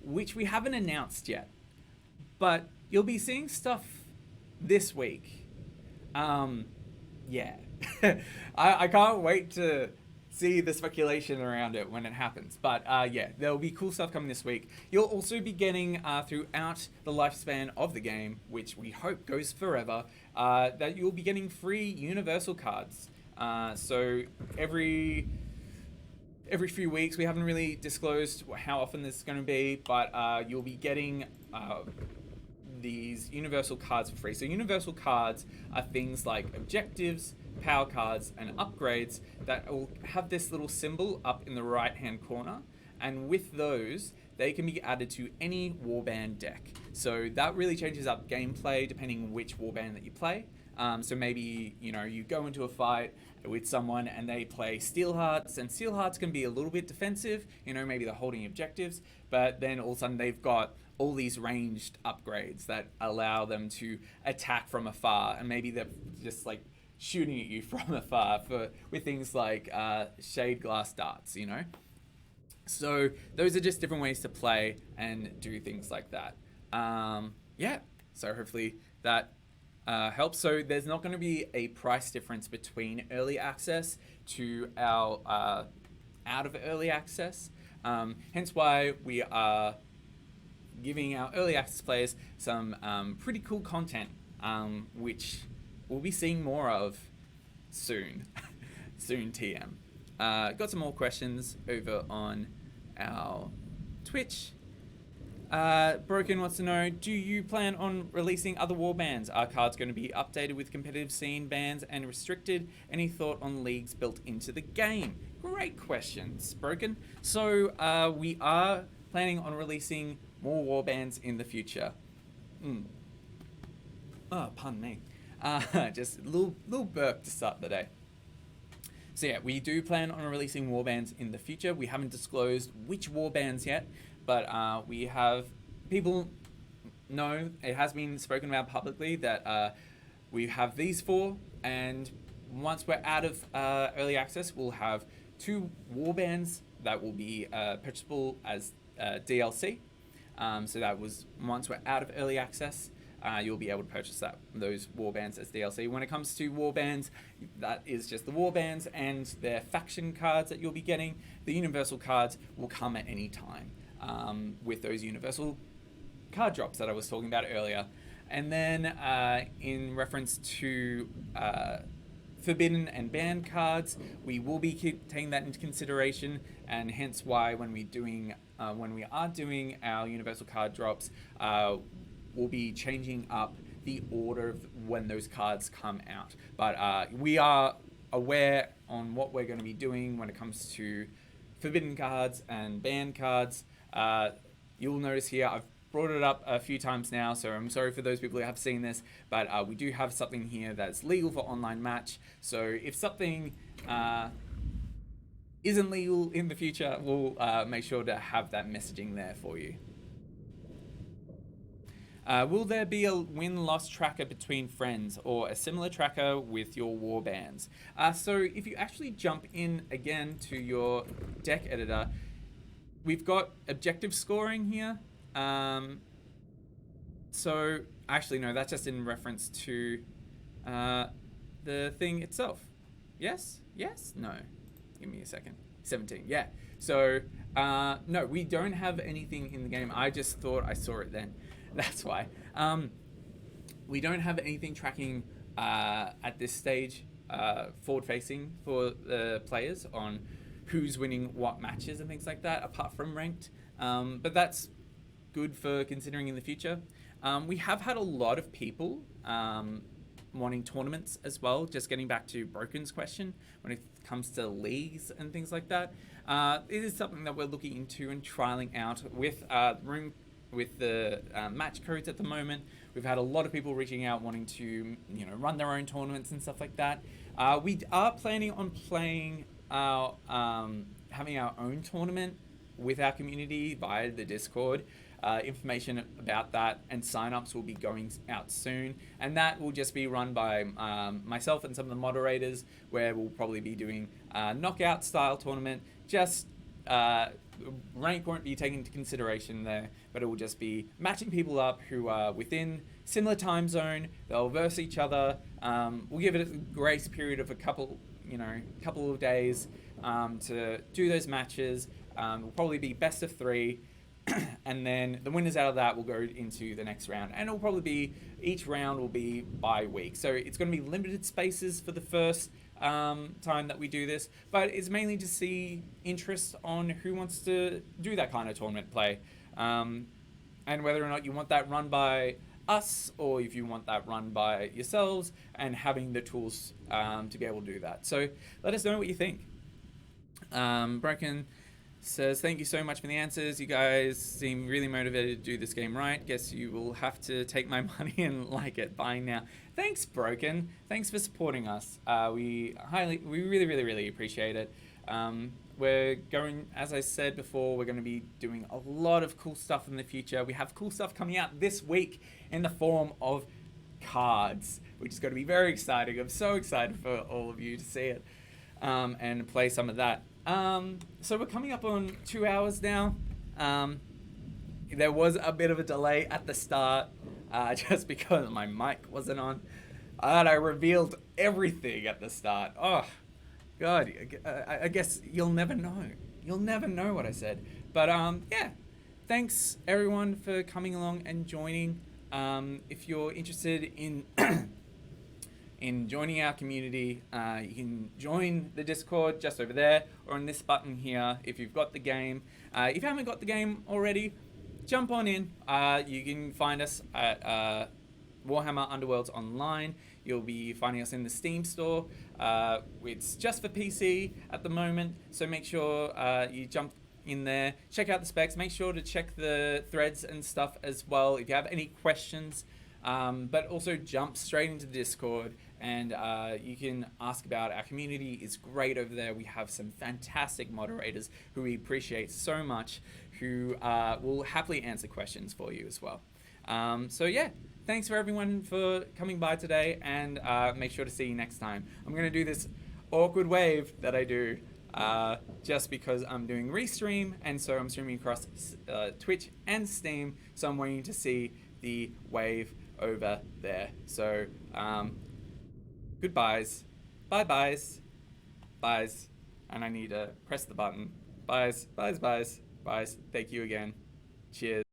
which we haven't announced yet, but you'll be seeing stuff this week. Yeah. I can't wait to see the speculation around it when it happens. But yeah, there'll be cool stuff coming this week. You'll also be getting throughout the lifespan of the game, which we hope goes forever, that you'll be getting free universal cards. So every few weeks, we haven't really disclosed how often this is going to be, but you'll be getting these universal cards for free. So universal cards are things like objectives, power cards, and upgrades that will have this little symbol up in the right hand corner, and with those they can be added to any warband deck. So that really changes up gameplay depending on which warband that you play. So maybe you go into a fight with someone and they play Steel Hearts, and Steel Hearts can be a little bit defensive, maybe they're holding objectives, but then all of a sudden they've got all these ranged upgrades that allow them to attack from afar, and maybe they're just like shooting at you from afar with things like shade glass darts, So those are just different ways to play and do things like that. Yeah, so hopefully that helps. So there's not going to be a price difference between early access to our out of early access. Hence why we are giving our early access players some pretty cool content, which we'll be seeing more of soon. Soon, TM. Got some more questions over on our Twitch. Broken wants to know, do you plan on releasing other warbands? Are cards going to be updated with competitive scene bans and restricted? Any thought on leagues built into the game? Great questions, Broken. So we are planning on releasing more warbands in the future. Oh, pardon me. Just a little burp to start the day. So yeah, we do plan on releasing warbands in the future. We haven't disclosed which warbands yet, but we have people know, it has been spoken about publicly that we have these four, and once we're out of early access, we'll have 2 warbands that will be purchasable as DLC. So that was once we're out of early access, you'll be able to purchase those warbands as DLC. When it comes to warbands, that is just the warbands and their faction cards that you'll be getting. The universal cards will come at any time with those universal card drops that I was talking about earlier. And then in reference to forbidden and banned cards, we will be taking that into consideration, and hence why when we are doing our universal card drops, we'll be changing up the order of when those cards come out. But we are aware on what we're going to be doing when it comes to forbidden cards and banned cards. You'll notice here I've brought it up a few times now, so I'm sorry for those people who have seen this, but we do have something here that's legal for online match. So if something isn't legal in the future, we'll make sure to have that messaging there for you. Will there be a win-loss tracker between friends or a similar tracker with your warbands? So if you actually jump in again to your deck editor, we've got objective scoring here. So actually no, that's just in reference to the thing itself. Yes? No. Give me a second. 17, yeah. So no, we don't have anything in the game. I just thought I saw it then. That's why. We don't have anything tracking at this stage forward-facing for the players on who's winning what matches and things like that, apart from ranked. But that's good for considering in the future. We have had a lot of people wanting tournaments as well, just getting back to Broken's question when it comes to leagues and things like that. It is something that we're looking into and trialing out with room with the match codes at the moment. We've had a lot of people reaching out wanting to run their own tournaments and stuff like that. We are planning on playing our having our own tournament with our community via the Discord. Information about that and sign-ups will be going out soon, and that will just be run by myself and some of the moderators, where we'll probably be doing a knockout style tournament. Just rank won't be taken into consideration there, but it will just be matching people up who are within similar time zone. They'll verse each other. We'll give it a grace period of a couple of days to do those matches. Will probably be best of 3. And then the winners out of that will go into the next round, and it'll probably be, each round will be by week, so it's going to be limited spaces for the first time that we do this, but it's mainly to see interest on who wants to do that kind of tournament play, and whether or not you want that run by us or if you want that run by yourselves, and having the tools to be able to do that. So let us know what you think. Broken says, thank you so much for the answers. You guys seem really motivated to do this game right. Guess you will have to take my money and like it. Buying now. Thanks, Broken. Thanks for supporting us. We really appreciate it. We're going, as I said before, we're going to be doing a lot of cool stuff in the future. We have cool stuff coming out this week in the form of cards, which is going to be very exciting. I'm so excited for all of you to see it and play some of that. So we're coming up on 2 hours now. There was a bit of a delay at the start, just because my mic wasn't on, and I revealed everything at the start. Oh, God, I guess you'll never know. You'll never know what I said. But, yeah, thanks everyone for coming along and joining. If you're interested in in joining our community, you can join the Discord just over there, or on this button here if you've got the game. If you haven't got the game already, jump on in. You can find us at Warhammer Underworlds online. You'll be finding us in the Steam store. It's just for PC at the moment, so make sure you jump in there, check out the specs, make sure to check the threads and stuff as well if you have any questions, but also jump straight into the Discord, and you can ask about our community. It's great over there. We have some fantastic moderators who we appreciate so much, who will happily answer questions for you as well. So yeah, thanks for everyone for coming by today, and make sure to see you next time. I'm going to do this awkward wave that I do just because I'm doing restream, and so I'm streaming across Twitch and Steam, so I'm waiting to see the wave over there. So goodbyes, bye-byes, byes, and I need to press the button. Byes. Thank you again. Cheers.